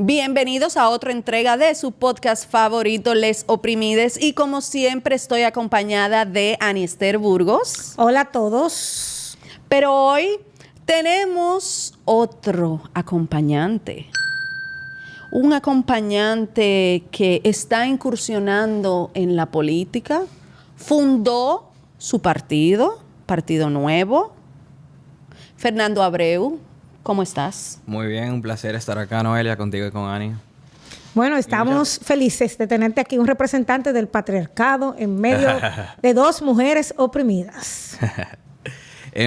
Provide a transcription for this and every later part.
Bienvenidos a otra entrega de su podcast favorito, Les Oprimides. Y como siempre estoy acompañada de Aniester Burgos. Hola a todos. Pero hoy tenemos otro acompañante. Un acompañante que está incursionando en la política. Fundó su partido, Partido Nuevo. Fernando Abreu, ¿cómo estás? Muy bien, un placer estar acá, Noelia, contigo y con Ani. Bueno, estamos felices de tenerte aquí, un representante del patriarcado en medio de dos mujeres oprimidas.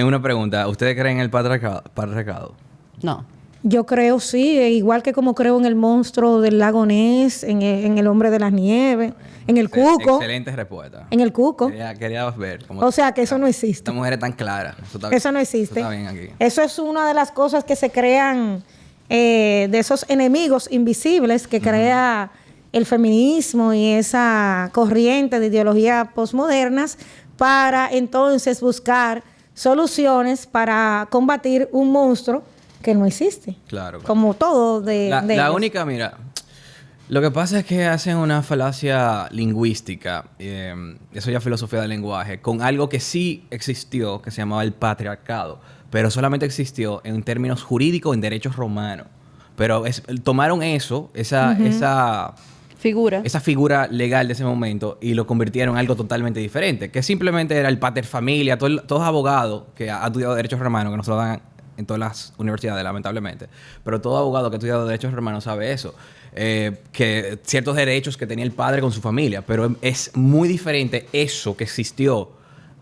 Una pregunta, ¿ustedes creen en el patriarcado? No. Yo creo, sí, igual que como creo en el monstruo del lago Ness, en el hombre de las nieves, en el cuco. Excelente respuesta. En el cuco. Quería ver cómo... O sea, que eso no existe. Esta mujer es tan clara. Eso no existe. Eso está bien aquí. Eso es una de las cosas que se crean de esos enemigos invisibles que crea el feminismo y esa corriente de ideologías posmodernas para entonces buscar soluciones para combatir un monstruo que no existe. Claro. Como todo de la única, mira, lo que pasa es que hacen una falacia lingüística, eso ya es filosofía del lenguaje, con algo que sí existió, que se llamaba el patriarcado, pero solamente existió en términos jurídicos en derechos romanos. Pero tomaron eso, esa figura legal de ese momento y lo convirtieron en algo totalmente diferente, que simplemente era el pater familia, todos abogados que han estudiado derechos romanos, que no se lo dan en todas las universidades, lamentablemente. Pero todo abogado que ha estudiado derechos romanos sabe eso. Que ciertos derechos que tenía el padre con su familia. Pero es muy diferente eso que existió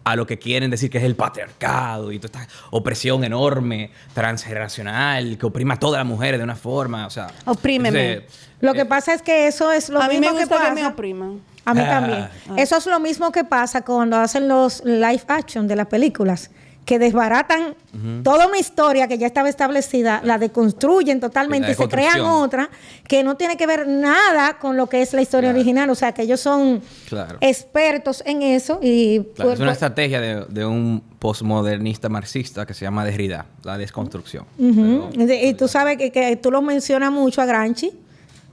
a lo que quieren decir que es el patriarcado y toda esta opresión enorme, transgeneracional, que oprima a todas las mujeres de una forma. O sea, oprímeme. Lo que pasa es que eso es lo mismo mismo que pasa. A mí me gusta que me opriman. A mí también. Eso es lo mismo que pasa cuando hacen los live action de las películas, que desbaratan toda una historia que ya estaba establecida, la deconstruyen totalmente y se crean otra que no tiene que ver nada con lo que es la historia original. O sea, que ellos son expertos en eso. Y es una estrategia de un postmodernista marxista que se llama Derrida, la desconstrucción. Y tú sabes que tú lo mencionas mucho a Gramsci,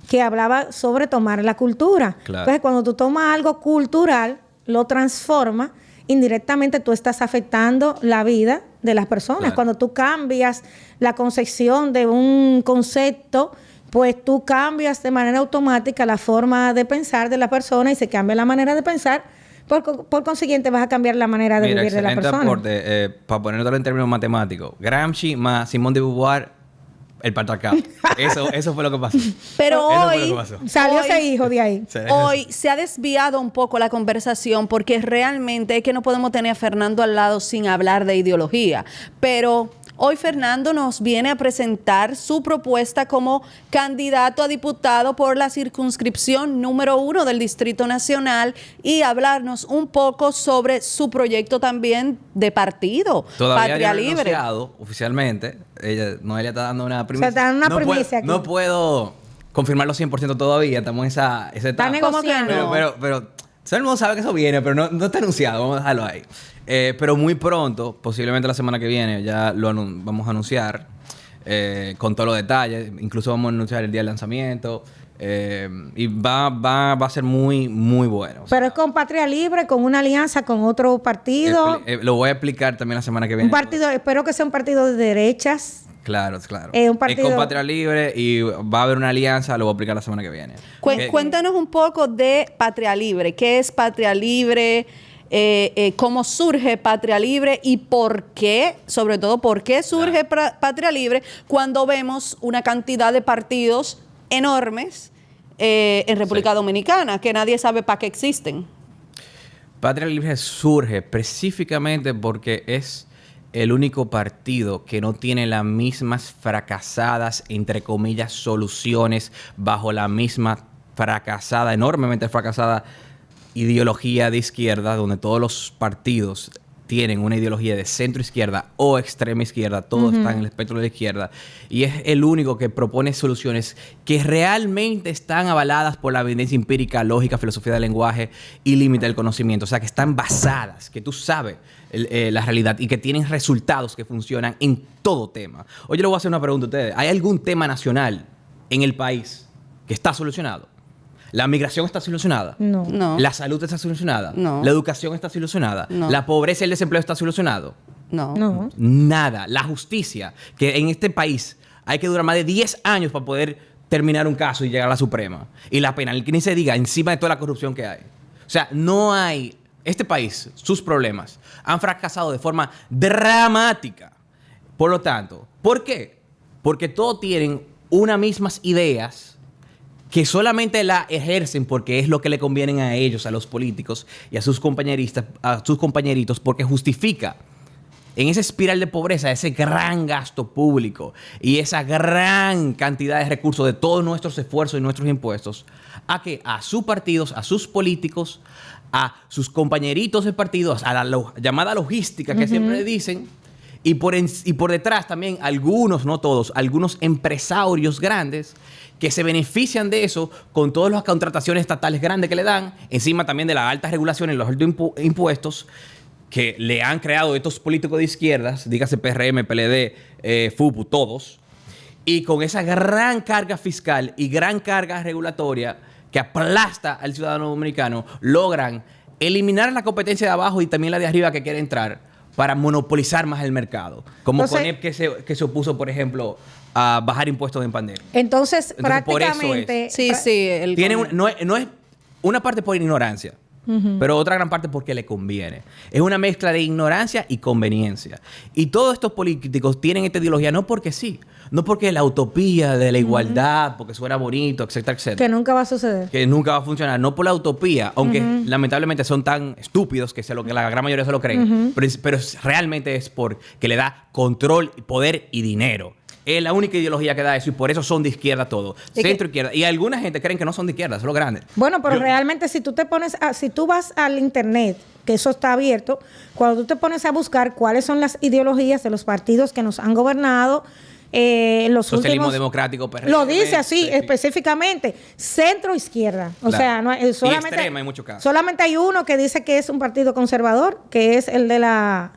que hablaba sobre tomar la cultura. Entonces, cuando tú tomas algo cultural, lo transformas, indirectamente tú estás afectando la vida de las personas. Cuando tú cambias la concepción de un concepto, pues tú cambias de manera automática la forma de pensar de la persona y se cambia la manera de pensar. Por consiguiente, vas a cambiar la manera de vivir de la persona. Aporte, para ponerlo en términos matemáticos. Gramsci más Simone de Beauvoir, el patriarcado. Eso fue lo que pasó. Pero hoy salió ese hijo de ahí. Hoy se ha desviado un poco la conversación porque realmente es que no podemos tener a Fernando al lado sin hablar de ideología. Pero hoy Fernando nos viene a presentar su propuesta como candidato a diputado por la circunscripción número 1 del Distrito Nacional y hablarnos un poco sobre su proyecto también de partido, Todavía Patria no Libre. Anunciado oficialmente. Noelia está dando una primicia. O sea, está dando una primicia aquí. No puedo confirmarlo 100% todavía. Estamos en esa etapa. Está negociando. Pero todo el mundo sabe que eso viene, pero no está anunciado. Vamos a dejarlo ahí. Pero muy pronto, posiblemente la semana que viene, ya lo vamos a anunciar con todos los detalles. Incluso vamos a anunciar el día del lanzamiento. Y va a ser muy, muy bueno. Pero es con Patria Libre, con una alianza con otro partido. Lo voy a explicar también la semana que viene. Un partido, espero que sea un partido de derechas. Claro. Un partido... Es con Patria Libre y va a haber una alianza, lo voy a explicar la semana que viene. Cuéntanos un poco de Patria Libre. ¿Qué es Patria Libre? ¿Cómo surge Patria Libre? Y por qué, sobre todo, por qué surge Patria Libre cuando vemos una cantidad de partidos enormes en República Dominicana, que nadie sabe para qué existen. Patria Libre surge específicamente porque es el único partido que no tiene las mismas fracasadas, entre comillas, soluciones bajo la misma fracasada, enormemente fracasada ideología de izquierda, donde todos los partidos tienen una ideología de centro izquierda o extrema izquierda, todos están en el espectro de la izquierda, y es el único que propone soluciones que realmente están avaladas por la evidencia empírica, lógica, filosofía del lenguaje y límite del conocimiento, o sea, que están basadas, que tú sabes la realidad y que tienen resultados que funcionan en todo tema. Oye, le voy a hacer una pregunta a ustedes. ¿Hay algún tema nacional en el país que está solucionado? ¿La migración está solucionada? No. ¿La salud está solucionada? No. ¿La educación está solucionada? No. ¿La pobreza y el desempleo está solucionado? No. Nada. La justicia, que en este país hay que durar más de 10 años para poder terminar un caso y llegar a la Suprema. Y la penal, que ni se diga, encima de toda la corrupción que hay. O sea, no hay... Este país, sus problemas, han fracasado de forma dramática. Por lo tanto, ¿por qué? Porque todos tienen unas mismas ideas que solamente la ejercen porque es lo que le conviene a ellos, a los políticos y a sus compañeritos, porque justifica en esa espiral de pobreza ese gran gasto público y esa gran cantidad de recursos de todos nuestros esfuerzos y nuestros impuestos, a sus partidos, a sus políticos, a sus compañeritos de partidos, a la llamada logística que siempre dicen, y por detrás también algunos, no todos, algunos empresarios grandes que se benefician de eso con todas las contrataciones estatales grandes que le dan, encima también de las altas regulaciones y los altos impuestos que le han creado estos políticos de izquierdas, dígase PRM, PLD, FUPU, todos, y con esa gran carga fiscal y gran carga regulatoria que aplasta al ciudadano dominicano, logran eliminar la competencia de abajo y también la de arriba que quiere entrar para monopolizar más el mercado. Como CONEP que se opuso, por ejemplo, a bajar impuestos en pandemia. Entonces prácticamente... Sí. No es una parte por ignorancia, pero otra gran parte porque le conviene. Es una mezcla de ignorancia y conveniencia. Y todos estos políticos tienen esta ideología no porque sí, no porque la utopía de la igualdad, porque suena bonito, etcétera, etcétera. Que nunca va a suceder. Que nunca va a funcionar. No por la utopía, aunque lamentablemente son tan estúpidos que la gran mayoría se lo creen, pero realmente es porque le da control, poder y dinero. Es la única ideología que da eso y por eso son de izquierda todos. Centro-izquierda. Y alguna gente creen que no son de izquierda, son los grandes. Bueno, pero realmente si tú si tú vas al internet, que eso está abierto, cuando tú te pones a buscar cuáles son las ideologías de los partidos que nos han gobernado, los Socialismo últimos... democrático, PRM, lo dice así, sí. específicamente, centro-izquierda. O sea, no, solamente, y extrema en muchos casos. Solamente hay uno que dice que es un partido conservador, que es el de la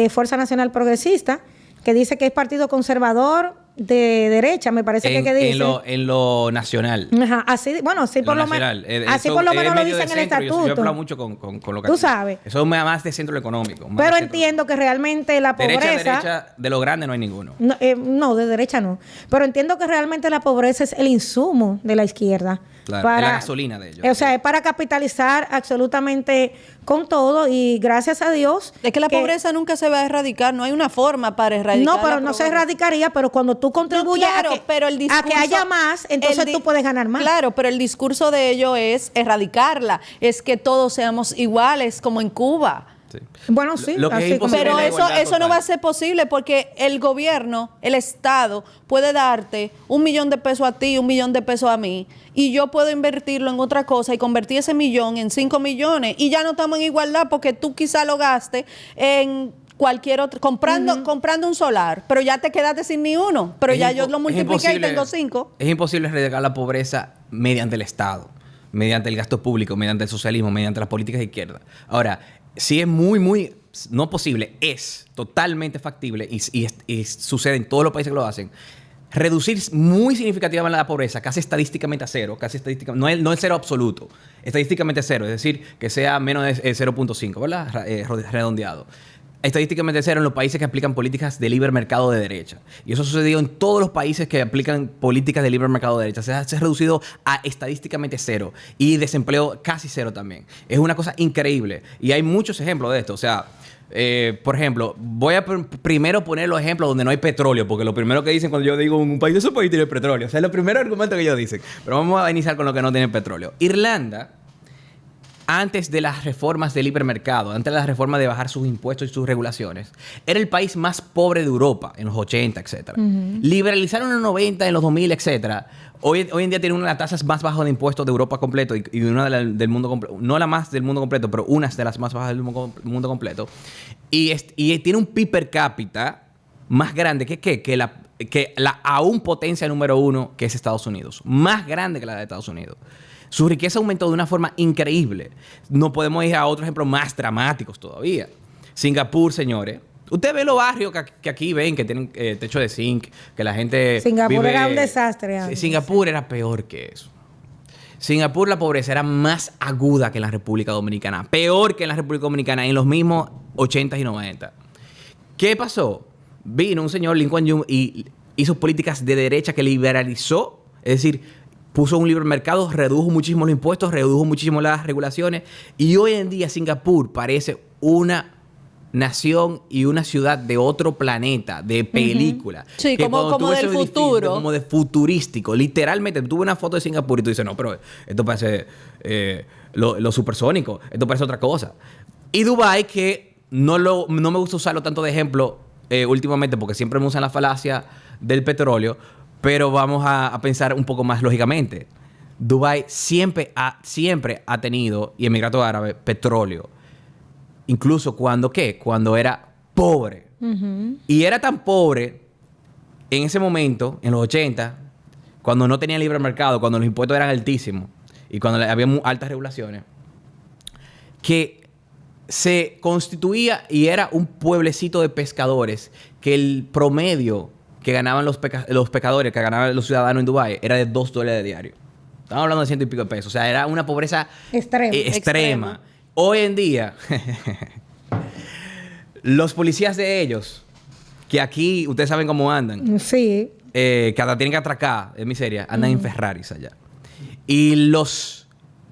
Fuerza Nacional Progresista, que dice que es partido conservador de derecha, me parece que dice. En lo nacional. Ajá, así, bueno, así por lo menos. Así por lo menos lo dice en el estatuto. Yo he hablado mucho con lo que... Tú sabes. Eso es más de centro económico. Pero entiendo que realmente la pobreza... Derecha, de lo grande no hay ninguno. No, de derecha no. Pero entiendo que realmente la pobreza es el insumo de la izquierda. Claro, es la gasolina de ellos. O sea, es para capitalizar absolutamente con todo y gracias a Dios... Es que la pobreza nunca se va a erradicar, no hay una forma para erradicar. No, pero no se erradicaría, pero cuando tú contribuyes a que haya más, entonces tú puedes ganar más. Claro, pero el discurso de ello es erradicarla, es que todos seamos iguales como en Cuba. Sí. Bueno, sí. Pero eso no va a ser posible porque el gobierno, el Estado, puede darte $1 millón a ti, $1 millón a mí, y yo puedo invertirlo en otra cosa y convertir ese millón en 5 millones y ya no estamos en igualdad porque tú quizá lo gastes en cualquier otro, comprando un solar, pero ya te quedaste sin ni uno, pero ya yo lo multipliqué y tengo 5. Es imposible erradicar la pobreza mediante el Estado, mediante el gasto público, mediante el socialismo, mediante las políticas de izquierda. Ahora, sí es muy, no posible, es totalmente factible y sucede en todos los países que lo hacen, reducir muy significativamente la pobreza, casi estadísticamente a cero, no es cero absoluto, estadísticamente a cero, es decir, que sea menos de 0.5, ¿verdad? Redondeado. Estadísticamente cero en los países que aplican políticas de libre mercado de derecha. Y eso ha sucedido en todos los países que aplican políticas de libre mercado de derecha. Se ha reducido a estadísticamente cero. Y desempleo casi cero también. Es una cosa increíble. Y hay muchos ejemplos de esto. O sea, por ejemplo, voy a primero poner los ejemplos donde no hay petróleo. Porque lo primero que dicen cuando yo digo un país, ese país tiene petróleo. O sea, es el primer argumento que ellos dicen. Pero vamos a iniciar con lo que no tiene petróleo. Irlanda, antes de las reformas de libre mercado, antes de las reformas de bajar sus impuestos y sus regulaciones, era el país más pobre de Europa en los 80, etc. Liberalizaron en los 90, en los 2000, etc. Hoy en día tiene una de las tasas más bajas de impuestos de Europa completo y una del mundo completo. No la más del mundo completo, pero una de las más bajas del mundo completo. Y tiene un PIB per cápita más grande que la aún potencia número 1, que es Estados Unidos. Más grande que la de Estados Unidos. Su riqueza aumentó de una forma increíble. No podemos ir a otros ejemplos más dramáticos todavía. Singapur, señores, Usted ve los barrios que aquí ven, que tienen techo de zinc, que la gente Singapur era un desastre antes. Singapur era peor que eso. Singapur, la pobreza era más aguda que en la República Dominicana. Peor que en la República Dominicana en los mismos 80 y 90. ¿Qué pasó? Vino un señor, Lee Kuan Yew, y hizo políticas de derecha que liberalizó. Es decir, puso un libre mercado, redujo muchísimo los impuestos, redujo muchísimo las regulaciones. Y hoy en día Singapur parece una nación y una ciudad de otro planeta, de película. Sí, como del futuro. Como de futurístico. Literalmente, tuve una foto de Singapur y tú dices, no, pero esto parece lo supersónico. Esto parece otra cosa. Y Dubái, que no me gusta usarlo tanto de ejemplo últimamente, porque siempre me usan la falacia del petróleo, pero vamos a pensar un poco más lógicamente. Dubái siempre ha tenido, y Emiratos Árabes, petróleo. Incluso cuando era pobre. Y era tan pobre en ese momento, en los 80, cuando no tenía libre mercado, cuando los impuestos eran altísimos y cuando había muy altas regulaciones, que se constituía y era un pueblecito de pescadores, que el promedio que ganaban los pescadores, que ganaban los ciudadanos en Dubái, era de $2 diario. Estamos hablando de 100 y pico de pesos. O sea, era una pobreza extrema. Hoy en día, los policías de ellos, que aquí ustedes saben cómo andan. Sí. Que hasta tienen que atracar, es miseria, andan en Ferraris allá. Y los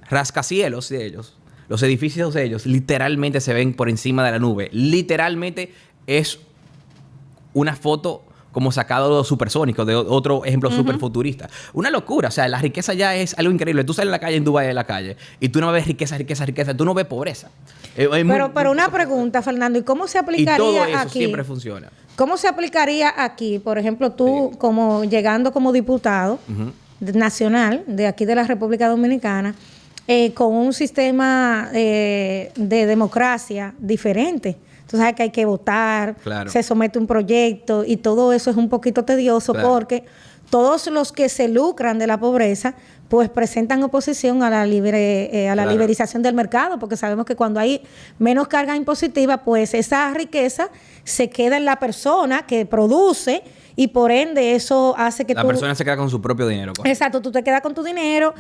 rascacielos de ellos, los edificios de ellos, literalmente se ven por encima de la nube. Literalmente es una foto como sacado de los supersónicos, de otro ejemplo superfuturista. Una locura. O sea, la riqueza ya es algo increíble. Tú sales a la calle en Dubái, en la calle, y tú no ves riqueza. Tú no ves pobreza. Pero una pregunta, Fernando. ¿Y cómo se aplicaría aquí? Y todo eso siempre funciona. ¿Cómo se aplicaría aquí? Por ejemplo, tú llegando como diputado nacional de aquí de la República Dominicana, con un sistema de democracia diferente. Tú sabes que hay que votar, se somete un proyecto y todo eso es un poquito tedioso porque todos los que se lucran de la pobreza pues presentan oposición a la liberización del mercado, porque sabemos que cuando hay menos carga impositiva, pues esa riqueza se queda en la persona que produce y por ende eso hace que la persona se queda con su propio dinero. Exacto, tú te quedas con tu dinero,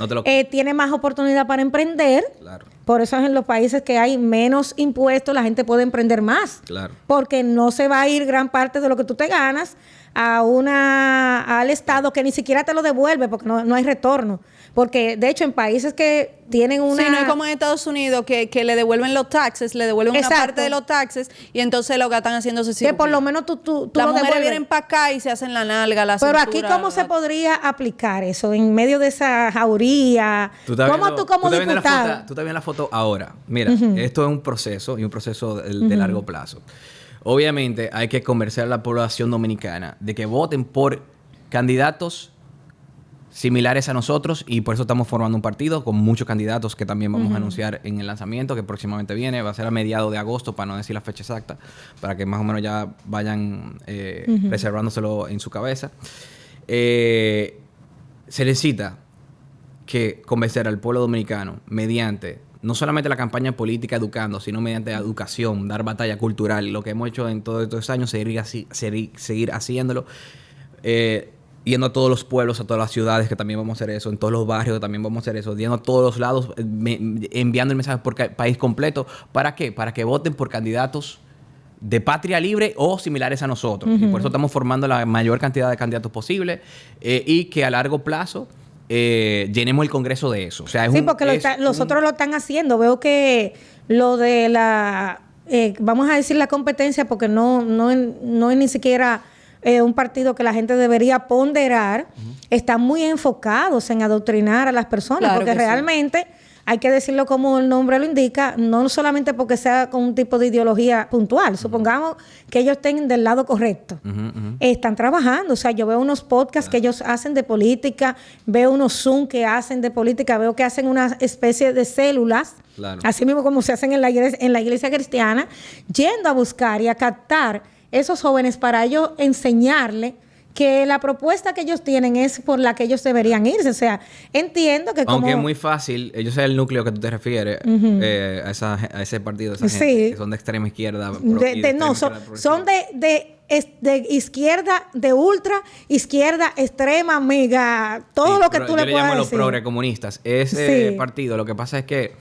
tienes más oportunidad para emprender. Claro. Por eso es en los países que hay menos impuestos la gente puede emprender más. Claro. Porque no se va a ir gran parte de lo que tú te ganas al Estado que ni siquiera te lo devuelve porque no hay retorno. Porque, de hecho, en países que tienen una... Sí, no es como en Estados Unidos que le devuelven los taxes, le devuelven una parte de los taxes y entonces lo que están haciendo es que por lo menos tú las mujeres vienen para acá y se hacen la nalga, la cintura. Pero aquí, ¿cómo se podría aplicar eso? En medio de esa jauría. ¿Cómo tú como diputado? Tú estás viendo la foto ahora. Mira, esto es un proceso y un proceso de largo plazo. Obviamente hay que convencer a la población dominicana de que voten por candidatos similares a nosotros y por eso estamos formando un partido con muchos candidatos que también vamos a anunciar en el lanzamiento que próximamente viene. Va a ser a mediados de agosto, para no decir la fecha exacta, para que más o menos ya vayan reservándoselo en su cabeza. Se necesita que convencer al pueblo dominicano mediante no solamente la campaña política educando, sino mediante la educación, dar batalla cultural. Lo que hemos hecho en todos estos años, seguir haciéndolo. Yendo a todos los pueblos, a todas las ciudades, que también vamos a hacer eso, en todos los barrios, que también vamos a hacer eso, yendo a todos los lados, enviando el mensaje por el país completo. ¿Para qué? Para que voten por candidatos de patria libre o similares a nosotros. Y por eso estamos formando la mayor cantidad de candidatos posible y que a largo plazo llenemos el Congreso de eso. O sea, porque los otros lo están haciendo. Veo que lo de vamos a decir la competencia, porque no es ni siquiera... un partido que la gente debería ponderar, están muy enfocados en adoctrinar a las personas, porque realmente hay que decirlo como el nombre lo indica, no solamente porque sea con un tipo de ideología puntual, supongamos que ellos estén del lado correcto, están trabajando, o sea, yo veo unos podcasts que ellos hacen de política, veo unos Zoom que hacen de política, veo que hacen una especie de células, así mismo como se hacen en la iglesia cristiana, yendo a buscar y a captar esos jóvenes para ellos enseñarle que la propuesta que ellos tienen es por la que ellos deberían irse. O sea, entiendo que aunque es muy fácil, ellos son el núcleo que tú te refieres, a ese partido, esa gente, que son de extrema izquierda. Son de izquierda, de ultra izquierda, extrema, amiga, todo lo que tú le puedas decir. Yo le llamo los progrecomunistas. Ese partido, lo que pasa es que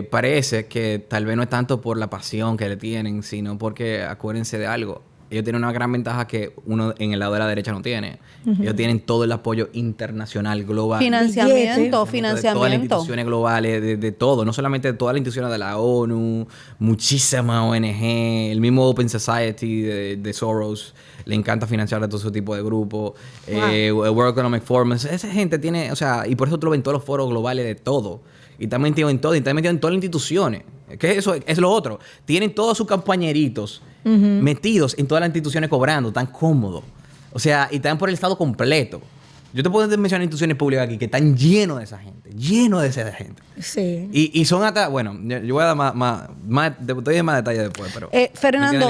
parece que tal vez no es tanto por la pasión que le tienen, sino porque acuérdense de algo. Ellos tienen una gran ventaja que uno en el lado de la derecha no tiene. Ellos tienen todo el apoyo internacional, global. Financiamiento. De todas las instituciones globales, de todo. No solamente de todas las instituciones de la ONU, muchísimas ONG, el mismo Open Society de Soros. Le encanta financiar a todo ese tipo de grupos. El World Economic Forum. Esa gente tiene, o sea, y por eso tú lo ves en todos los foros globales de todo. Y está metido en todo. Y está metido en todas las instituciones. Que eso es lo otro. Tienen todos sus compañeritos metidos en todas las instituciones cobrando, tan cómodos. O sea, y están por el Estado completo. Yo te puedo mencionar instituciones públicas aquí que están llenos de esa gente. Llenos de esa gente. Sí. Y son hasta... Bueno, yo voy a dar más detalles después, pero... Fernando,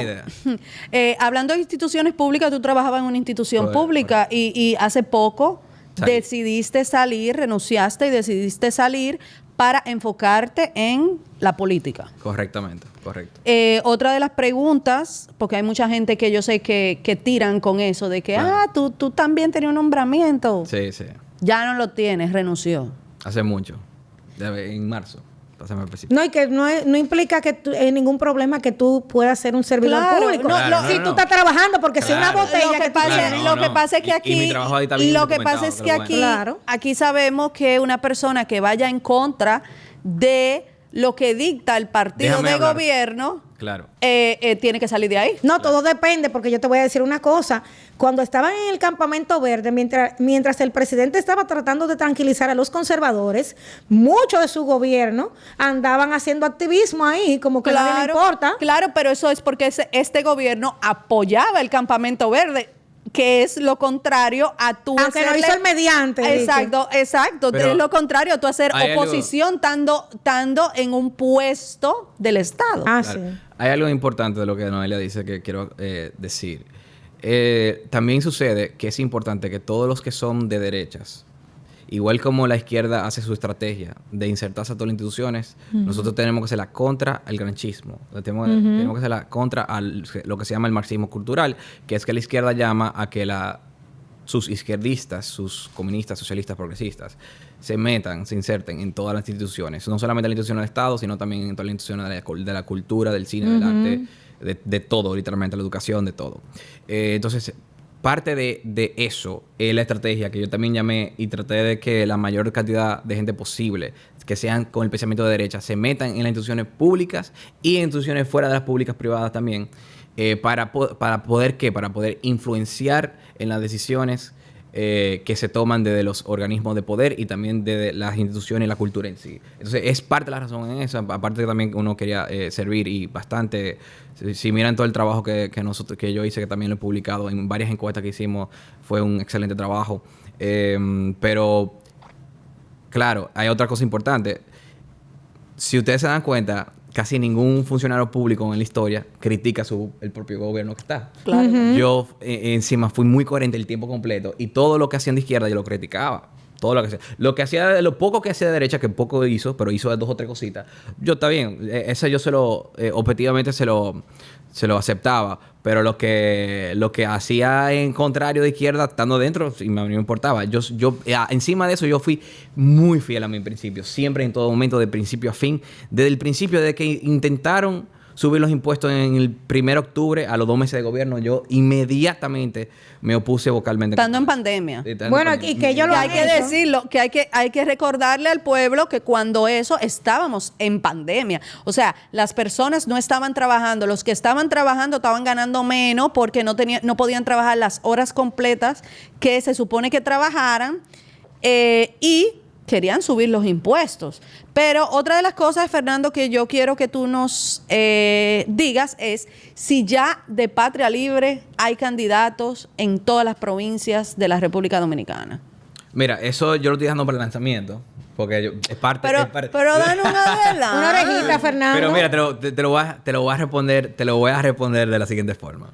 hablando de instituciones públicas, tú trabajabas en una institución pública y hace poco decidiste salir, renunciaste y decidiste salir para enfocarte en la política. Correctamente, correcto. Otra de las preguntas, porque hay mucha gente que yo sé que tiran con eso, de que, tú también tenías un nombramiento. Sí. Ya no lo tienes, renunció. Hace mucho, en marzo. No, y que no implica que ningún problema que tú puedas ser un servidor público. Si tú estás trabajando, porque si una botella lo que pasa es que aquí, mi trabajo ahí está bien lo que pasa es que aquí sabemos que una persona que vaya en contra de lo que dicta el partido de gobierno, tiene que salir de ahí. No, todo depende, porque yo te voy a decir una cosa. Cuando estaban en el Campamento Verde, mientras el presidente estaba tratando de tranquilizar a los conservadores, muchos de su gobierno andaban haciendo activismo ahí, como que nadie le importa. Claro, pero eso es porque este gobierno apoyaba el Campamento Verde, que es lo contrario a tú aunque lo hizo el mediante. Exacto. Pero es lo contrario a tú hacer oposición estando en un puesto del Estado. Sí. Hay algo importante de lo que Noelia dice que quiero decir. También sucede que es importante que todos los que son de derechas, igual como la izquierda hace su estrategia de insertarse a todas las instituciones, nosotros tenemos que hacer la contra al granchismo. Tenemos que hacer la contra a lo que se llama el marxismo cultural, que es que la izquierda llama a que sus izquierdistas, sus comunistas, socialistas, progresistas, se inserten en todas las instituciones. No solamente en la institución del Estado, sino también en todas las instituciones de la cultura, del cine, del arte, de todo, literalmente, la educación, de todo. Entonces, parte de eso es la estrategia que yo también llamé y traté de que la mayor cantidad de gente posible que sean con el pensamiento de derecha se metan en las instituciones públicas y en instituciones fuera de las públicas privadas también para poder influenciar en las decisiones que se toman desde los organismos de poder y también de las instituciones y la cultura en sí. Entonces, es parte de la razón en eso. Aparte que también uno quería servir y bastante... Si miran todo el trabajo que yo hice, que también lo he publicado en varias encuestas que hicimos, fue un excelente trabajo. Pero, claro, hay otra cosa importante. Si ustedes se dan cuenta, casi ningún funcionario público en la historia critica el propio gobierno que está. Claro. Yo, encima, fui muy coherente el tiempo completo y todo lo que hacían de izquierda yo lo criticaba. Todo lo que hacía. Lo poco que hacía de derecha, que poco hizo, pero hizo 2 o 3 cositas. Está bien. Eso yo objetivamente se lo aceptaba. Pero lo que hacía en contrario de izquierda, estando dentro, no me importaba. Encima de eso, yo fui muy fiel a mi principio. Siempre, en todo momento, de principio a fin. Desde el principio, de que intentaron subir los impuestos en el 1 de octubre, a los 2 meses de gobierno, yo inmediatamente me opuse vocalmente. Estando en pandemia. Bueno, y que yo lo hay que decirlo, que hay que recordarle al pueblo que cuando estábamos en pandemia. O sea, las personas no estaban trabajando. Los que estaban trabajando estaban ganando menos porque no podían trabajar las horas completas que se supone que trabajaran y querían subir los impuestos. Pero otra de las cosas, Fernando, que yo quiero que tú nos digas es si ya de Patria Libre hay candidatos en todas las provincias de la República Dominicana. Mira, eso yo lo estoy dando para el lanzamiento. Porque es parte... Pero danos una orejita, Fernando. Pero mira, te lo voy a responder de la siguiente forma.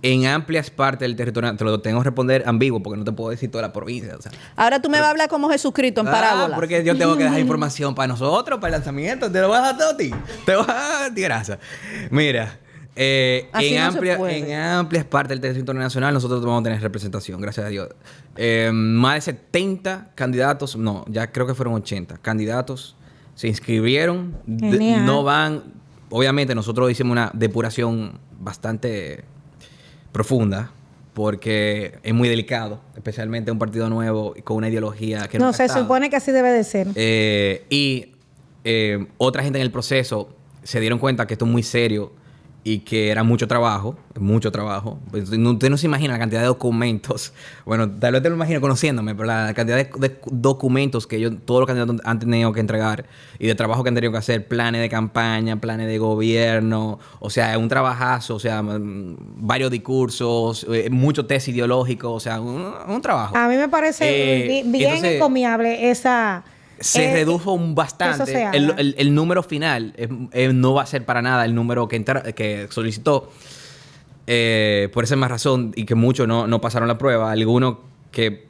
en amplias partes del territorio, te lo tengo que responder ambiguo porque no te puedo decir toda la provincia. O sea. Ahora tú me vas a hablar como Jesucristo en parábola. Porque yo tengo que dejar información para nosotros, para el lanzamiento. Te lo voy a dejar todo a ti. Te voy a dar grasa. Mira, en amplias partes del territorio nacional nosotros vamos a tener representación, gracias a Dios. Más de 70 candidatos, no, ya creo que fueron 80 candidatos se inscribieron. No van, obviamente nosotros hicimos una depuración bastante profunda porque es muy delicado, especialmente un partido nuevo y con una ideología que no se supone que así debe de ser. Otra gente en el proceso se dieron cuenta que esto es muy serio y que era mucho trabajo. Usted no se imagina la cantidad de documentos. Bueno, tal vez te lo imagino conociéndome, pero la cantidad de documentos que todos los candidatos han tenido que entregar y de trabajo que han tenido que hacer, planes de campaña, planes de gobierno, o sea, un trabajazo, o sea, varios discursos, mucho test ideológico, o sea, un trabajo. A mí me parece bien encomiable esa... Se redujo bastante. El número final no va a ser para nada el número que solicitó. Por esa misma razón y que muchos no pasaron la prueba. Algunos que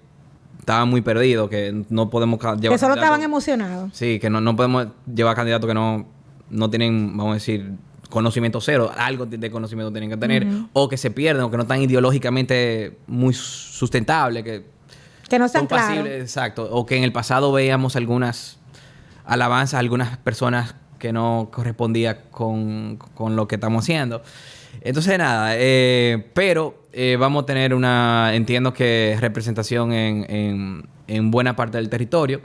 estaban muy perdidos, que no podemos llevar... Que solo estaban emocionados. Sí, que no podemos llevar candidatos que no tienen, vamos a decir, conocimiento cero. Algo de conocimiento tienen que tener. O que se pierden, o que no están ideológicamente muy sustentables, que no están claros. Exacto. O que en el pasado veíamos algunas alabanzas a algunas personas que no correspondía con lo que estamos haciendo. Entonces, nada. Pero vamos a tener entiendo que representación en buena parte del territorio.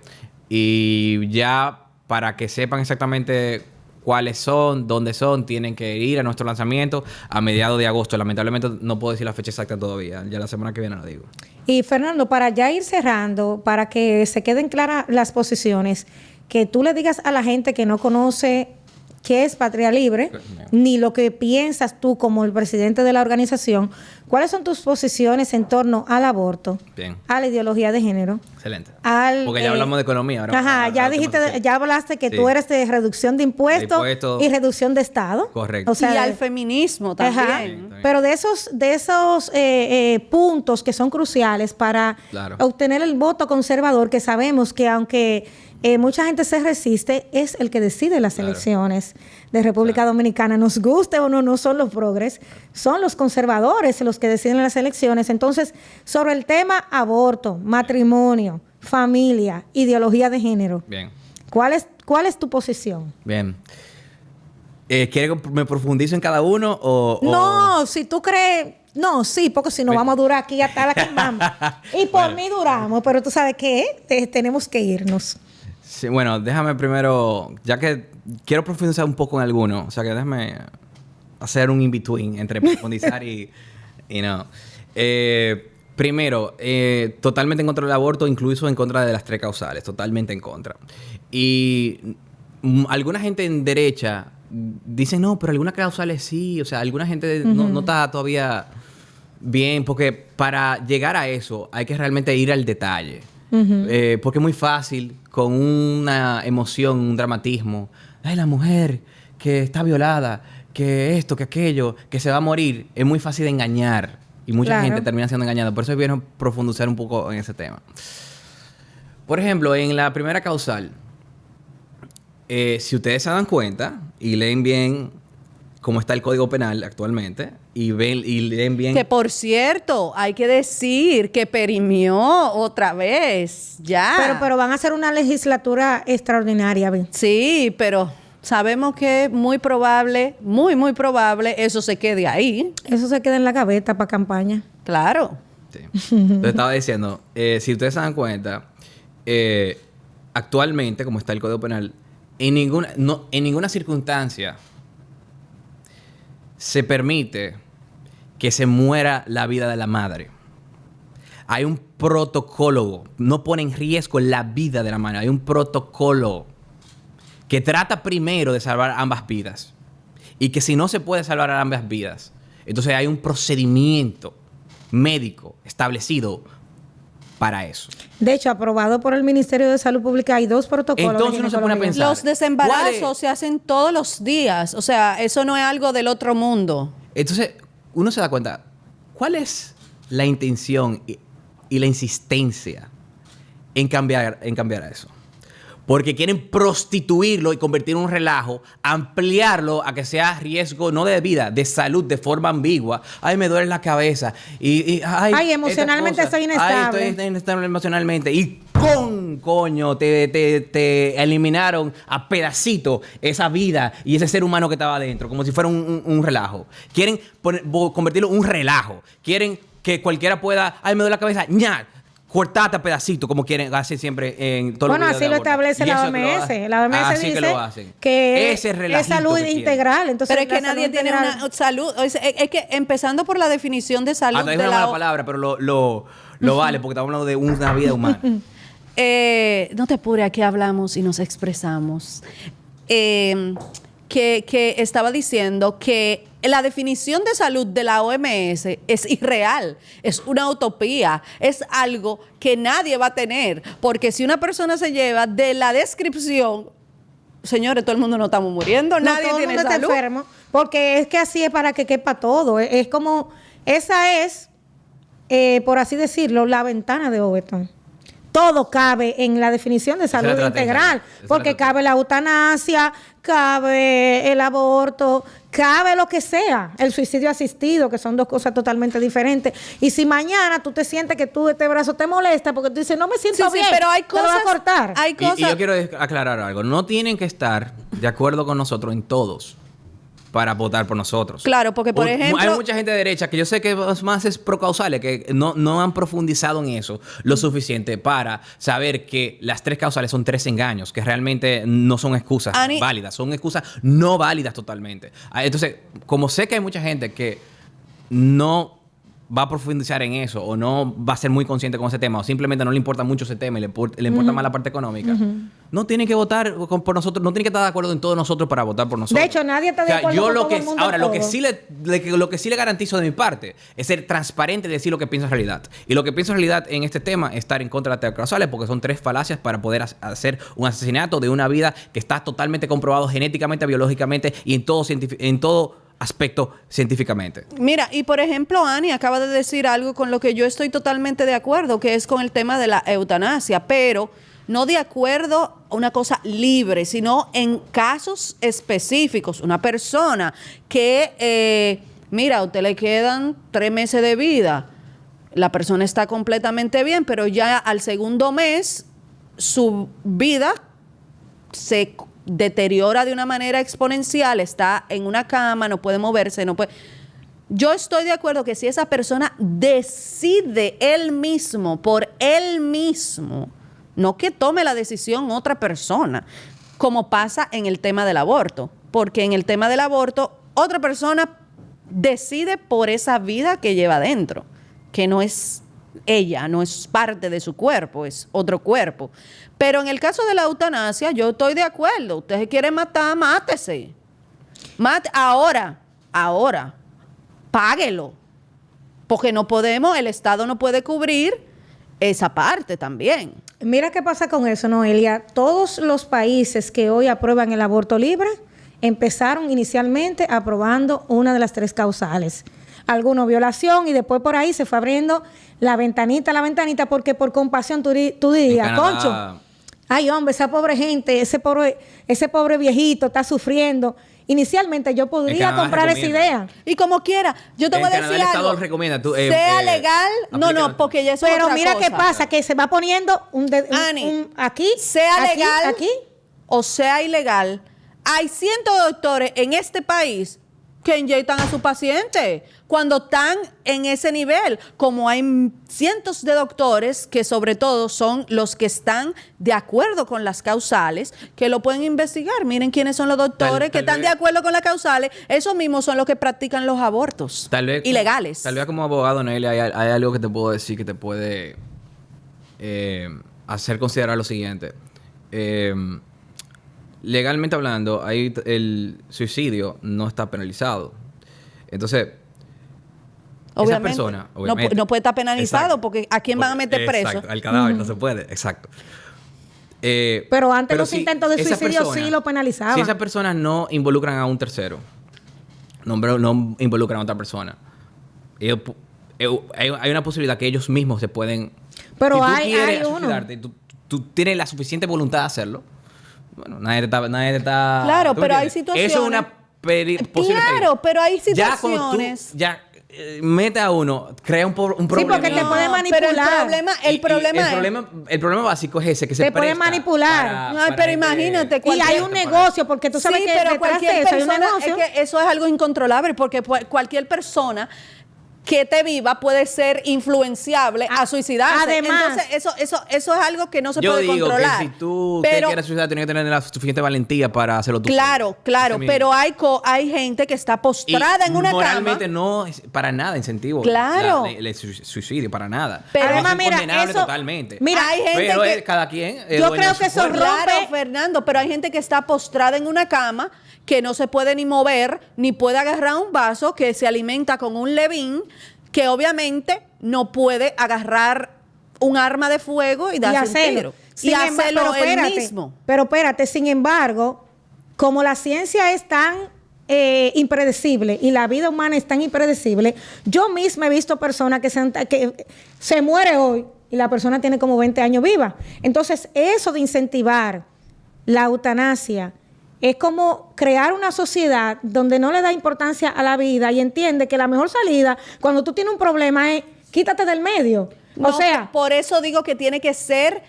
Y ya para que sepan exactamente cuáles son, dónde son, tienen que ir a nuestro lanzamiento a mediados de agosto. Lamentablemente no puedo decir la fecha exacta todavía. Ya la semana que viene lo digo. Y Fernando, para ya ir cerrando, para que se queden claras las posiciones, que tú le digas a la gente que no conoce qué es Patria Libre, ni lo que piensas tú como el presidente de la organización, ¿cuáles son tus posiciones en torno al aborto, a la ideología de género? Excelente. Porque ya hablamos de economía. Ahora ya hablaste que tú eres de reducción de impuestos y reducción de Estado. Correcto. O sea, y al feminismo también. Pero de esos puntos que son cruciales para obtener el voto conservador, que sabemos que aunque mucha gente se resiste, es el que decide las elecciones de República Dominicana. Nos guste o no son los progres, son los conservadores los que deciden las elecciones. Entonces, sobre el tema aborto, matrimonio, familia, ideología de género. Bien. ¿Cuál es tu posición? Bien. ¿Quieres que me profundice en cada uno o...? No, si tú crees... No, sí, porque si no vamos a durar aquí hasta la que vamos. Y por mí duramos, pero tú sabes qué, tenemos que irnos. Sí, bueno, déjame primero, ya que quiero profundizar un poco en alguno, o sea que déjame hacer un in-between entre profundizar y no. Primero, totalmente en contra del aborto, incluso en contra de las 3 causales, totalmente en contra. Y alguna gente en derecha dice, no, pero algunas causales sí, o sea, alguna gente no está todavía bien, porque para llegar a eso hay que realmente ir al detalle. Porque es muy fácil, con una emoción, un dramatismo. Ay, la mujer que está violada, que esto, que aquello, que se va a morir. Es muy fácil de engañar. Y mucha gente termina siendo engañada. Por eso viene a profundizar un poco en ese tema. Por ejemplo, en la primera causal, si ustedes se dan cuenta y leen bien cómo está el Código Penal actualmente y leen bien... Que por cierto, hay que decir que perimió otra vez, ya. Pero van a hacer una legislatura extraordinaria, ¿ven? Sí, pero sabemos que es muy probable, muy probable, eso se quede ahí. Eso se queda en la gaveta para campaña. Claro. Sí. Entonces estaba diciendo, si ustedes se dan cuenta, actualmente, como está el Código Penal, en ninguna circunstancia se permite que se muera la vida de la madre. Hay un protocolo, no pone en riesgo la vida de la madre, hay un protocolo que trata primero de salvar ambas vidas. Y que si no se puede salvar ambas vidas, entonces hay un procedimiento médico establecido para eso. De hecho, aprobado por el Ministerio de Salud Pública, hay 2 protocolos. Entonces uno se pone a pensar. Los desembarazos se hacen todos los días. O sea, eso no es algo del otro mundo. Entonces, uno se da cuenta, ¿cuál es la intención y la insistencia en cambiar a eso? Porque quieren prostituirlo y convertirlo en un relajo, ampliarlo a que sea riesgo no de vida, de salud, de forma ambigua. Ay, me duele la cabeza. Ay, emocionalmente soy inestable. Ay, estoy inestable emocionalmente. Y coño, te eliminaron a pedacito esa vida y ese ser humano que estaba adentro, como si fuera un relajo. Quieren convertirlo en un relajo. Quieren que cualquiera pueda, ay, me duele la cabeza, ¡ña! Cortate a pedacito, como quieren hacer siempre en todos los videos. Bueno, así lo establece la OMS. La OMS dice que es salud integral. Entonces, pero es que nadie tiene una salud. Es que empezando por la definición de salud. Es una mala palabra, pero lo vale, porque estamos hablando de una vida humana. No te apures, aquí hablamos y nos expresamos. Que estaba diciendo que la definición de salud de la OMS es irreal, es una utopía, es algo que nadie va a tener, porque si una persona se lleva de la descripción, señores, todo el mundo no estamos muriendo, nadie todo tiene el mundo salud. Está enfermo, porque es que así es para que quepa todo, es como, esa es, por así decirlo, la ventana de Overton. Todo cabe en la definición de salud integral, porque cabe la eutanasia, cabe el aborto, cabe lo que sea, el suicidio asistido, que son dos cosas totalmente diferentes. Y si mañana tú te sientes que este brazo te molesta porque tú dices, no me siento bien, pero hay cosas, te lo va a cortar. Hay cosas. Y yo quiero aclarar algo, no tienen que estar de acuerdo con nosotros en todos para votar por nosotros. Claro, porque por ejemplo... Hay mucha gente de derecha que yo sé que más es procausales, que no han profundizado en eso lo suficiente para saber que las 3 causales son 3 engaños, que realmente no son excusas válidas, son excusas no válidas totalmente. Entonces, como sé que hay mucha gente que no va a profundizar en eso o no va a ser muy consciente con ese tema o simplemente no le importa mucho ese tema y le importa más la parte económica, no tienen que votar por nosotros, no tienen que estar de acuerdo en todos nosotros para votar por nosotros. De hecho, nadie está de acuerdo con todo el mundo. Ahora, lo que sí le garantizo de mi parte es ser transparente y decir lo que pienso en realidad. Y lo que pienso en realidad en este tema es estar en contra de las 3 causales porque son 3 falacias para poder hacer un asesinato de una vida que está totalmente comprobado genéticamente, biológicamente y en todo aspecto científicamente. Mira, y por ejemplo, Ani acaba de decir algo con lo que yo estoy totalmente de acuerdo, que es con el tema de la eutanasia, pero no de acuerdo a una cosa libre, sino en casos específicos. Una persona que, mira, a usted le quedan 3 meses de vida, la persona está completamente bien, pero ya al segundo mes su vida se deteriora de una manera exponencial, está en una cama, no puede moverse, no puede... Yo estoy de acuerdo que si esa persona decide él mismo, por él mismo, no que tome la decisión otra persona, como pasa en el tema del aborto, porque en el tema del aborto, otra persona decide por esa vida que lleva adentro, que no es ella, no es parte de su cuerpo, es otro cuerpo. Pero en el caso de la eutanasia, yo estoy de acuerdo. Usted se quiere matar, mátese. Ahora, páguelo. Porque no podemos, el Estado no puede cubrir esa parte también. Mira qué pasa con eso, Noelia. Todos los países que hoy aprueban el aborto libre empezaron inicialmente aprobando una de las 3 causales. Algunos violación y después por ahí se fue abriendo la ventanita, porque por compasión tú dirías, Concho, ay hombre, esa pobre gente, ese pobre viejito está sufriendo. Inicialmente yo podría comprar esa idea. Y como quiera, yo te voy a decir algo. Recomienda, sea legal, no, porque ya eso es pero otra mira cosa. qué pasa, que se va poniendo aquí, sea aquí, legal aquí, o sea ilegal. Hay cientos de doctores en este país que inyectan a su paciente cuando están en ese nivel, como hay cientos de doctores que sobre todo son los que están de acuerdo con las causales, que lo pueden investigar. Miren quiénes son los doctores que están de acuerdo con las causales. Esos mismos son los que practican los abortos ilegales. Tal vez como abogado, Noelia, hay algo que te puedo decir que te puede hacer considerar lo siguiente. Legalmente hablando, ahí el suicidio no está penalizado. Entonces, obviamente, esa persona... no puede estar penalizado, exacto, porque ¿a quién van a meter preso? Exacto, al cadáver no se puede, exacto. Pero antes los intentos de suicidio sí lo penalizaban. Si esas personas no involucran a un tercero, no involucran a otra persona, ellos hay una posibilidad que ellos mismos se pueden... Pero si tú hay quieres uno. suicidarte, tú tienes la suficiente voluntad de hacerlo. Bueno, nadie te está... Claro, ¿tú pero hay entiendes? situaciones... Eso es una posible Claro, pero hay Ya cuando tú situaciones... mete a uno, crea un problema. Sí, porque te puede manipular. Pero el problema es... El problema básico es ese, que se Te puede presta manipular. Ay, pero imagínate, Y hay un negocio, porque tú sabes sí, que pero detrás de cualquier eso hay un persona, negocio. es que eso es algo incontrolable, porque cualquier persona que te viva puede ser influenciable a suicidarse. Además, entonces eso es algo que no se Yo puede digo controlar. que si tú pero, te quieres suicidar, tienes que tener la suficiente valentía para hacerlo tú. Claro, pero hay gente que está postrada en una moralmente cama. no es para nada incentivo. Claro. El suicidio, para nada. Pero además, es mira, condenable eso... totalmente. Mira, hay gente pero que... cada quien es Yo dueño creo de que su eso cuerpo. Claro, rompe- Fernando, pero hay gente que está postrada en una cama, que no se puede ni mover, ni puede agarrar un vaso, que se alimenta con un levín, que obviamente no puede agarrar un arma de fuego y darse un tiro. Y hacerlo él mismo. Pero espérate, sin embargo, como la ciencia es tan impredecible y la vida humana es tan impredecible, yo misma he visto personas que se muere hoy y la persona tiene como 20 años viva. Entonces, eso de incentivar la eutanasia es como crear una sociedad donde no le da importancia a la vida y entiende que la mejor salida cuando tú tienes un problema es quítate del medio. No, o sea, por eso digo que tiene que ser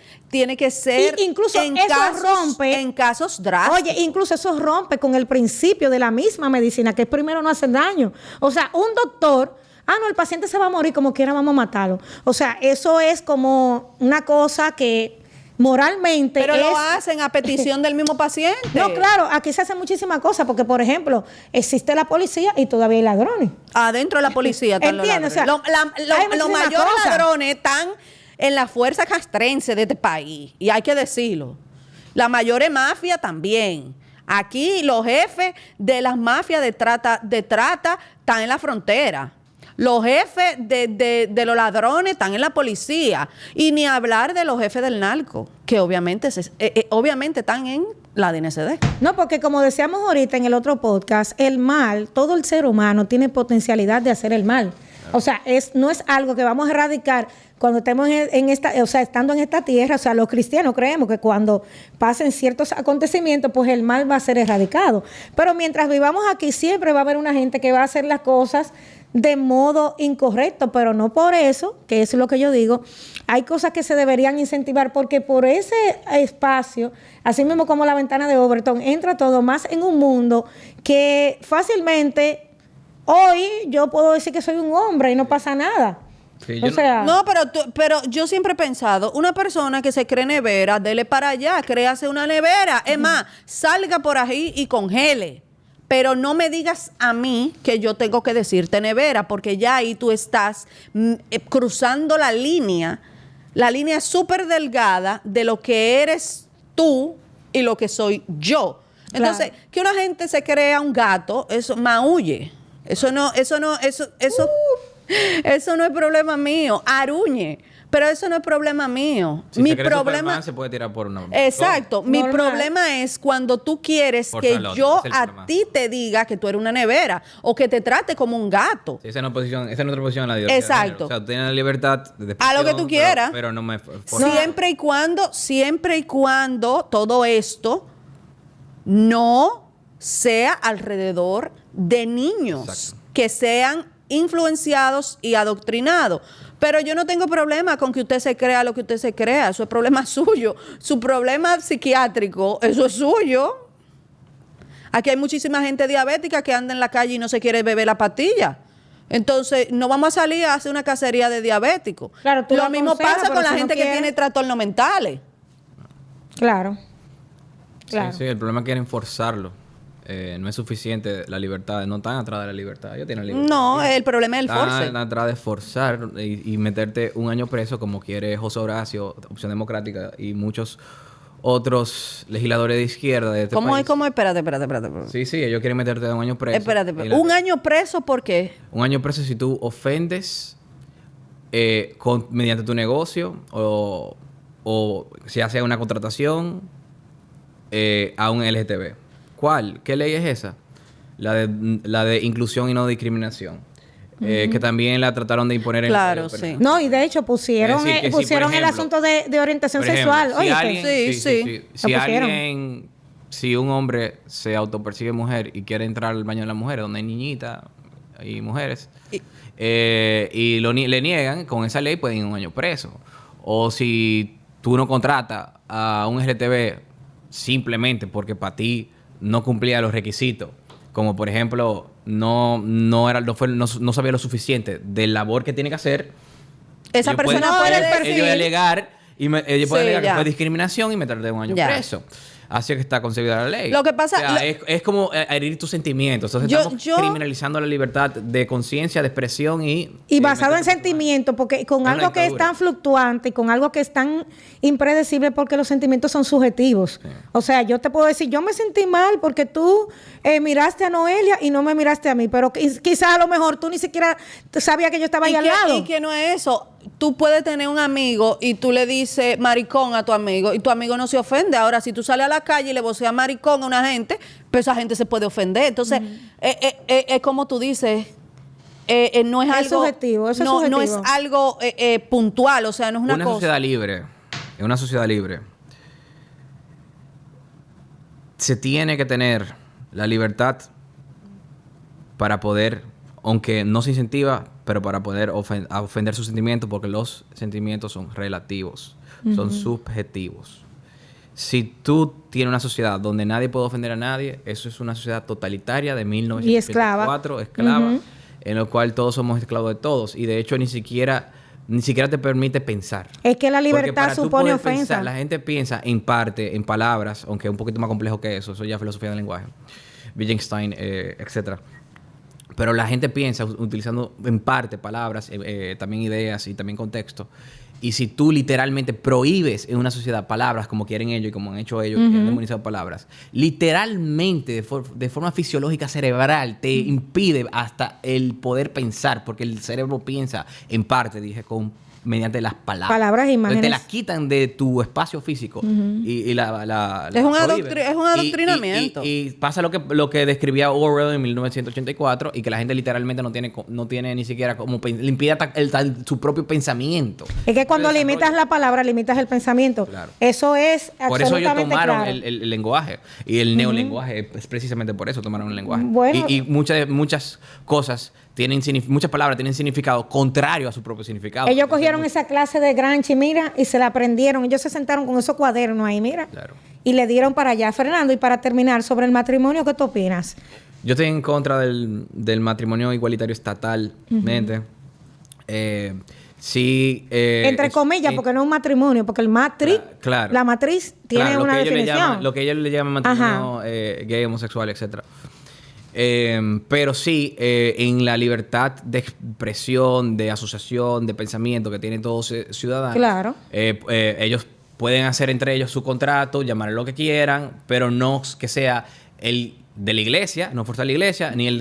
incluso eso rompe en casos drásticos. Oye, incluso eso rompe con el principio de la misma medicina, que es primero no hacer daño. O sea, un doctor, no, el paciente se va a morir, como quiera vamos a matarlo. O sea, eso es como una cosa que moralmente pero lo hacen a petición del mismo paciente. No, claro, aquí se hacen muchísimas cosas, porque, por ejemplo, existe la policía y todavía hay ladrones. Adentro de la policía están los ¿Entiendes? ladrones. O sea, hay Los muchísimas mayores cosas. ladrones están en la fuerza castrense de este país, y hay que decirlo. La mayor mafia también. Aquí los jefes de las mafias de trata están en la frontera. Los jefes de los ladrones están en la policía. Y ni hablar de los jefes del narco, que obviamente están en la DNCD. No, porque como decíamos ahorita en el otro podcast, el mal, todo el ser humano tiene potencialidad de hacer el mal. O sea, no es algo que vamos a erradicar cuando estemos estando en esta tierra. O sea, los cristianos creemos que cuando pasen ciertos acontecimientos, pues el mal va a ser erradicado. Pero mientras vivamos aquí, siempre va a haber una gente que va a hacer las cosas de modo incorrecto, pero no por eso, que eso es lo que yo digo, hay cosas que se deberían incentivar, porque por ese espacio, así mismo como la ventana de Overton, entra todo más en un mundo que fácilmente, hoy yo puedo decir que soy un hombre y no pasa nada. Sí, No, pero yo siempre he pensado, una persona que se cree nevera, dele para allá, créase una nevera. Es más, salga por ahí y congele. Pero no me digas a mí que yo tengo que decirte nevera, porque ya ahí tú estás cruzando la línea súper delgada de lo que eres tú y lo que soy yo. Entonces, Claro. que una gente se crea un gato, eso maulle. Eso no es problema mío. Aruñe. Pero eso no es problema mío. Si se cree Superman, se puede tirar por una... Exacto. Mi Normal. problema es cuando tú quieres Por que salud, yo ese es el a problema. ti te diga que tú eres una nevera o que te trate como un gato. Sí, esa es nuestra posición en la diversidad. Exacto. O sea, tú tienes la libertad de A lo que tú quieras. Pero no me... Siempre y cuando todo esto no sea alrededor de niños. Exacto. Que sean influenciados y adoctrinados. Pero yo no tengo problema con que usted se crea lo que usted se crea. Eso es problema suyo. Su problema psiquiátrico, eso es suyo. Aquí hay muchísima gente diabética que anda en la calle y no se quiere beber la pastilla. Entonces, no vamos a salir a hacer una cacería de diabéticos. Claro, tú lo lo mismo aconsejas, pasa pero con la si no gente que quiere. tiene trastornos mentales. Claro. Claro. Sí, el problema es que quieren forzarlo. No es suficiente la libertad. No están atrás de la libertad. Ellos tienen libertad. No, el problema es el force. Están atrás de forzar y meterte un año preso, como quiere José Horacio, Opción Democrática, y muchos otros legisladores de izquierda de este ¿Cómo país. es? ¿Cómo es? Espérate. Sí, ellos quieren meterte un año preso. Espérate. Y la- ¿Un año preso por qué? Un año preso si tú ofendes mediante tu negocio o si hace una contratación a un LGTB. ¿Cuál? ¿Qué ley es esa? La de inclusión y no discriminación. que también la trataron de imponer claro, en el sí. No, y de hecho pusieron, Es decir, que si, pusieron por el ejemplo, asunto de orientación por ejemplo, sexual. si Oye, alguien, sí. Si Lo pusieron. alguien, si un hombre se autopercibe mujer y quiere entrar al baño de las mujeres, donde hay niñitas y mujeres, y le niegan, con esa ley pueden ir 1 año preso. O si tú no contratas a un LGTB simplemente porque para ti no cumplía los requisitos, como por ejemplo no sabía lo suficiente de labor que tiene que hacer, Esa ellos persona pueden- puede ellos decir... alegar ellos pueden Sí, alegar que ya. fue discriminación y meterle 1 año Ya. preso. Así es que está concebida la ley. Lo que pasa- O sea, es como herir tus sentimientos. Entonces estamos criminalizando la libertad de conciencia, de expresión y basado en meter- sentimientos, porque con Es una algo que es dictadura. tan fluctuante y con algo que es tan impredecible, porque los sentimientos son subjetivos. Sí. O sea, yo te puedo decir, yo me sentí mal porque tú miraste a Noelia y no me miraste a mí, pero quizás a lo mejor tú ni siquiera sabías que yo estaba ahí al lado. Y que no es eso. Tú puedes tener un amigo y tú le dices maricón a tu amigo y tu amigo no se ofende. Ahora, si tú sales a la calle y le voceas maricón a una gente, pues esa gente se puede ofender. Entonces, es como tú dices, no es, Es algo... subjetivo, eso es no es subjetivo. algo puntual, o sea, no es una cosa... sociedad libre, en una sociedad libre, se tiene que tener la libertad para poder, aunque no se incentiva, pero para poder ofender sus sentimientos, porque los sentimientos son relativos, son subjetivos. Si tú tienes una sociedad donde nadie puede ofender a nadie, eso es una sociedad totalitaria de 1984, esclava, en la cual todos somos esclavos de todos. Y de hecho ni siquiera te permite pensar. Es que la Porque libertad para tú supone poder ofensa. pensar, la gente piensa en parte, en palabras, aunque es un poquito más complejo que eso ya es filosofía del lenguaje, Wittgenstein, etcétera. Pero la gente piensa utilizando en parte palabras, también ideas y también contexto. Y si tú literalmente prohíbes en una sociedad palabras como quieren ellos y como han hecho ellos, que han demonizado palabras, literalmente de forma fisiológica cerebral te impide hasta el poder pensar, porque el cerebro piensa en parte, mediante las palabras. Palabras e imágenes. Te las quitan de tu espacio físico y la Es un prohíben. es un adoctrinamiento. Y pasa lo que describía Orwell en 1984 y que la gente literalmente no tiene ni siquiera como... Le impide su propio pensamiento. Es que cuando El limitas desarrollo. la palabra, limitas el pensamiento. Claro. Eso es Por eso ellos absolutamente tomaron claro. el lenguaje y el neolenguaje. Es precisamente por eso tomaron el lenguaje. Bueno. Y muchas cosas muchas palabras tienen significado contrario a su propio significado. Ellos cogieron esa clase de Gramsci, mira, y se la aprendieron. Ellos se sentaron con esos cuadernos ahí, mira. Claro. Y le dieron para allá. Fernando, y para terminar, sobre el matrimonio, ¿qué tú opinas? Yo estoy en contra del matrimonio igualitario estatalmente. Sí. Entre comillas, porque no es un matrimonio, porque el matriz, Claro. la matriz tiene Claro, una definición. Lo que ellos le llaman matrimonio gay, homosexual, etcétera. Pero sí, en la libertad de expresión, de asociación, de pensamiento que tienen todos ciudadanos, Claro. ellos pueden hacer entre ellos su contrato, llamar lo que quieran, pero no que sea el de la iglesia, no forzar la iglesia, ni el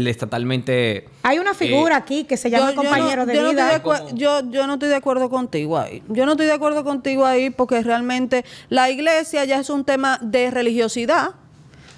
estatalmente... Hay una figura aquí que se llama compañero de vida. Yo no estoy de acuerdo contigo ahí. Yo no estoy de acuerdo contigo ahí porque realmente la iglesia ya es un tema de religiosidad.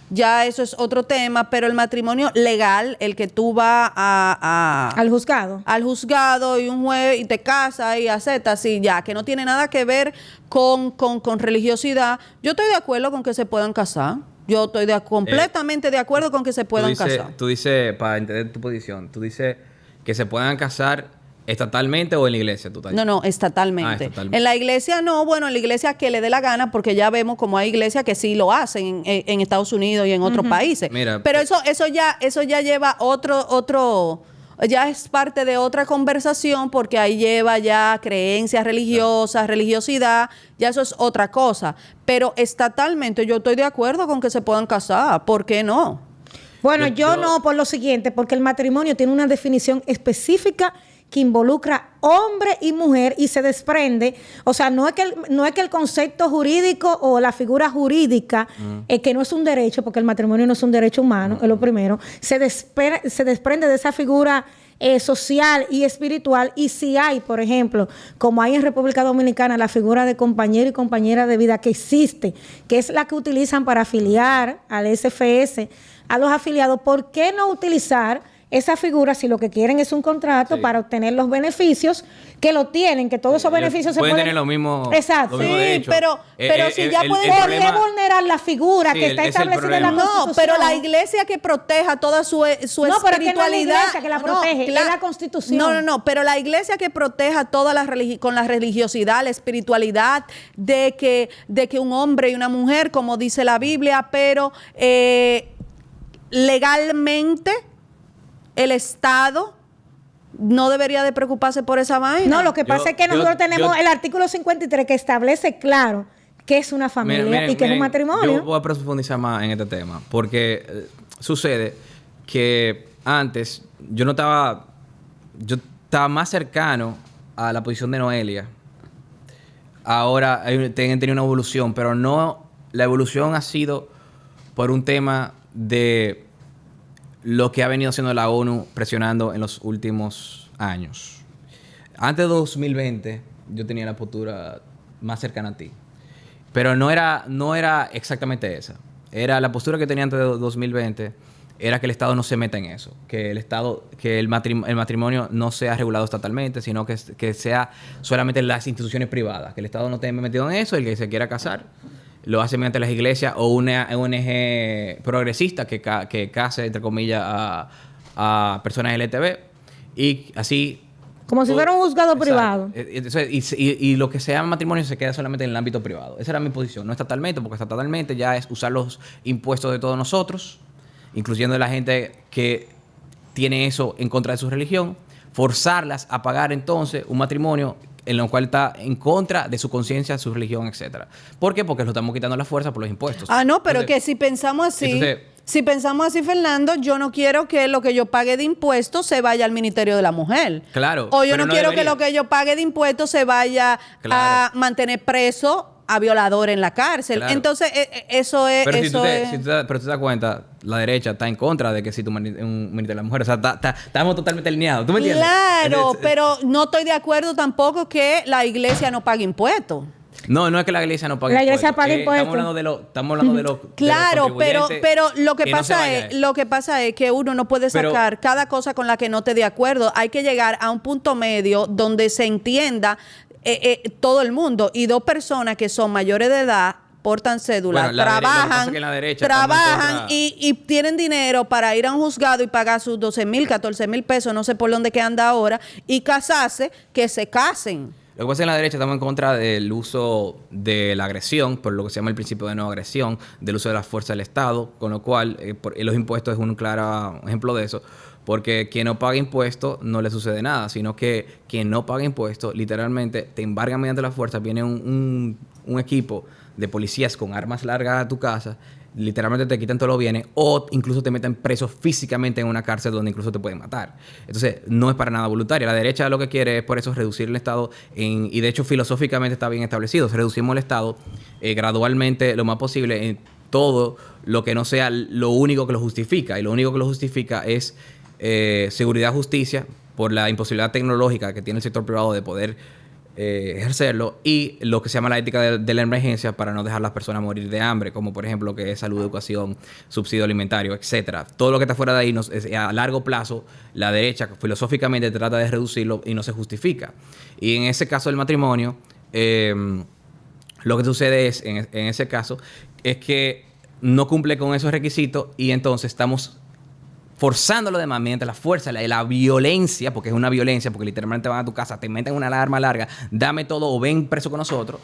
Ya eso es otro tema, pero el matrimonio legal, el que tú vas Al juzgado. al juzgado y un juez y te casas y aceptas, y ya, que no tiene nada que ver con religiosidad, yo estoy de acuerdo con que se puedan casar. Yo estoy completamente de acuerdo con que se puedan casar. Tú dices, para entender tu posición, tú dices que se puedan casar estatalmente o en la iglesia. No, estatalmente. Estatalmente. En la iglesia no, bueno, en la iglesia que le dé la gana, porque ya vemos como hay iglesias que sí lo hacen en Estados Unidos y en otros países. Mira, pero eso ya lleva otro, ya es parte de otra conversación, porque ahí lleva ya creencias religiosas, religiosidad, ya eso es otra cosa. Pero estatalmente yo estoy de acuerdo con que se puedan casar, ¿por qué no? Bueno, yo no por lo siguiente, porque el matrimonio tiene una definición específica que involucra hombre y mujer y se desprende, o sea, no es que el concepto jurídico o la figura jurídica, que no es un derecho, porque el matrimonio no es un derecho humano, es lo primero, se desprende de esa figura social y espiritual. Y si hay, por ejemplo, como hay en República Dominicana, la figura de compañero y compañera de vida que existe, que es la que utilizan para afiliar al SFS a los afiliados, ¿por qué no utilizar esa figura, si lo que quieren es un contrato para obtener los beneficios, que lo tienen, que todos esos beneficios se pueden pueden... tener lo mismo. Exacto. Lo mismo derecho. pero si ya pueden... ¿Por qué vulnerar la figura que está establecida en la Constitución? No, pero la iglesia que proteja toda su espiritualidad... No, pero es que no es la iglesia que la protege, es la Constitución. No, pero la iglesia que proteja toda con la religiosidad, la espiritualidad de que un hombre y una mujer, como dice la Biblia, pero legalmente el Estado no debería de preocuparse por esa vaina. No, lo que pasa es que nosotros tenemos el artículo 53 que establece claro que es una familia y que es un matrimonio. Yo voy a profundizar más en este tema porque sucede que antes yo estaba más cercano a la posición de Noelia. Ahora han tenido una evolución, pero no, la evolución ha sido por un tema de lo que ha venido haciendo la ONU presionando en los últimos años. Antes de 2020, yo tenía la postura más cercana a ti. Pero no era exactamente esa. Era la postura que tenía antes de 2020, era que el Estado no se meta en eso. Que el matrimonio no sea regulado estatalmente, sino que sea solamente las instituciones privadas. Que el Estado no esté metido en eso, el que se quiera casar lo hace mediante las iglesias o una ONG progresista que case, entre comillas, a personas LGTB. Y así... Como si fuera un juzgado privado. Y lo que se llama matrimonio se queda solamente en el ámbito privado. Esa era mi posición. No estatalmente, porque estatalmente ya es usar los impuestos de todos nosotros, incluyendo de la gente que tiene eso en contra de su religión, forzarlas a pagar entonces un matrimonio en lo cual está en contra de su conciencia, su religión, etcétera. ¿Por qué? Porque lo estamos quitando la fuerza por los impuestos. No, pero entonces, que si pensamos así, Fernando, yo no quiero que lo que yo pague de impuestos se vaya al Ministerio de la Mujer. Claro. O yo no quiero que lo que yo pague de impuestos se vaya a mantener preso a violador en la cárcel. Claro. Entonces, eso es... Pero si tú te das cuenta, la derecha está en contra de que exista un Ministerio de la Mujer. O sea, estamos totalmente alineados. ¿Tú me entiendes? Claro, pero no estoy de acuerdo tampoco que la iglesia no pague impuestos. No es que la iglesia no pague impuestos. La iglesia paga impuestos. Estamos hablando de los claro, pero lo que pasa es que uno no puede sacar cada cosa con la que no esté de acuerdo. Hay que llegar a un punto medio donde se entienda todo el mundo, y dos personas que son mayores de edad portan cédula, trabajan y tienen dinero para ir a un juzgado y pagar sus 12,000, 14,000 pesos, no sé por dónde que anda ahora, y casarse, que se casen. Lo que pasa es que en la derecha estamos en contra del uso de la agresión, por lo que se llama el principio de no agresión, del uso de la fuerza del Estado, con lo cual los impuestos es un claro ejemplo de eso. Porque quien no paga impuestos no le sucede nada, sino que quien no paga impuestos literalmente te embarga mediante la fuerza. Viene un equipo de policías con armas largas a tu casa, literalmente te quitan todos los bienes o incluso te meten preso físicamente en una cárcel donde incluso te pueden matar. Entonces, no es para nada voluntario. La derecha lo que quiere es por eso reducir el Estado y de hecho filosóficamente está bien establecido. Reducimos el Estado gradualmente lo más posible en todo lo que no sea lo único que lo justifica. Y lo único que lo justifica es seguridad, justicia, por la imposibilidad tecnológica que tiene el sector privado de poder ejercerlo, y lo que se llama la ética de la emergencia para no dejar a las personas morir de hambre, como por ejemplo que es salud, educación, subsidio alimentario, etcétera. Todo lo que está fuera de ahí a largo plazo la derecha filosóficamente trata de reducirlo y no se justifica. Y en ese caso del matrimonio, lo que sucede es en ese caso es que no cumple con esos requisitos y entonces estamos forzando lo demás mediante la fuerza, la violencia, porque es una violencia, porque literalmente van a tu casa, te meten una alarma larga, dame todo o ven preso con nosotros.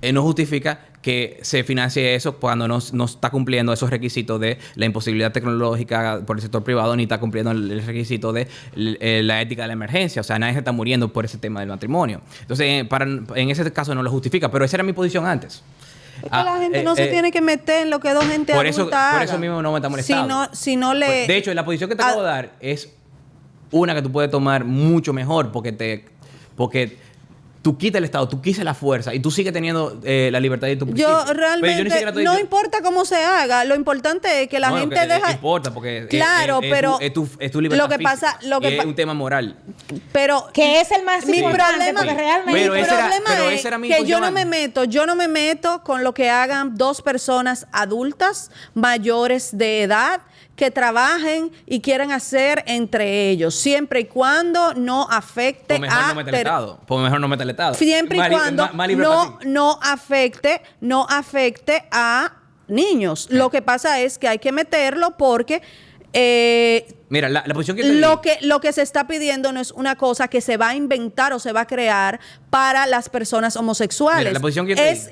No justifica que se financie eso cuando no está cumpliendo esos requisitos de la imposibilidad tecnológica por el sector privado, ni está cumpliendo el requisito de la ética de la emergencia. O sea, nadie se está muriendo por ese tema del matrimonio. Entonces, en ese caso no lo justifica, pero esa era mi posición antes. Es que la gente no se tiene que meter en lo que dos gente adulta haga. Por eso mismo no me está molestando. Si no le... De hecho, la posición que te acabo de dar es una que tú puedes tomar mucho mejor porque tú quitas el Estado, tú quitas la fuerza y tú sigues teniendo la libertad de tu principio. Yo realmente no importa cómo se haga, lo importante es que la gente deja... No importa porque pero es tu libertad lo que física, pasa, es un tema moral. Pero que es el más importante, porque realmente mi problema es que yo no me meto con lo que hagan dos personas adultas mayores de edad que trabajen y quieran hacer entre ellos, siempre y cuando no afecte Pues mejor no mete el Estado. Pues mejor no mete el Estado. Siempre y cuando no afecte a niños. Lo que pasa es que hay que meterlo porque mira, la posición que te lo que se está pidiendo no es una cosa que se va a inventar o se va a crear para las personas homosexuales. Mira, la posición que te es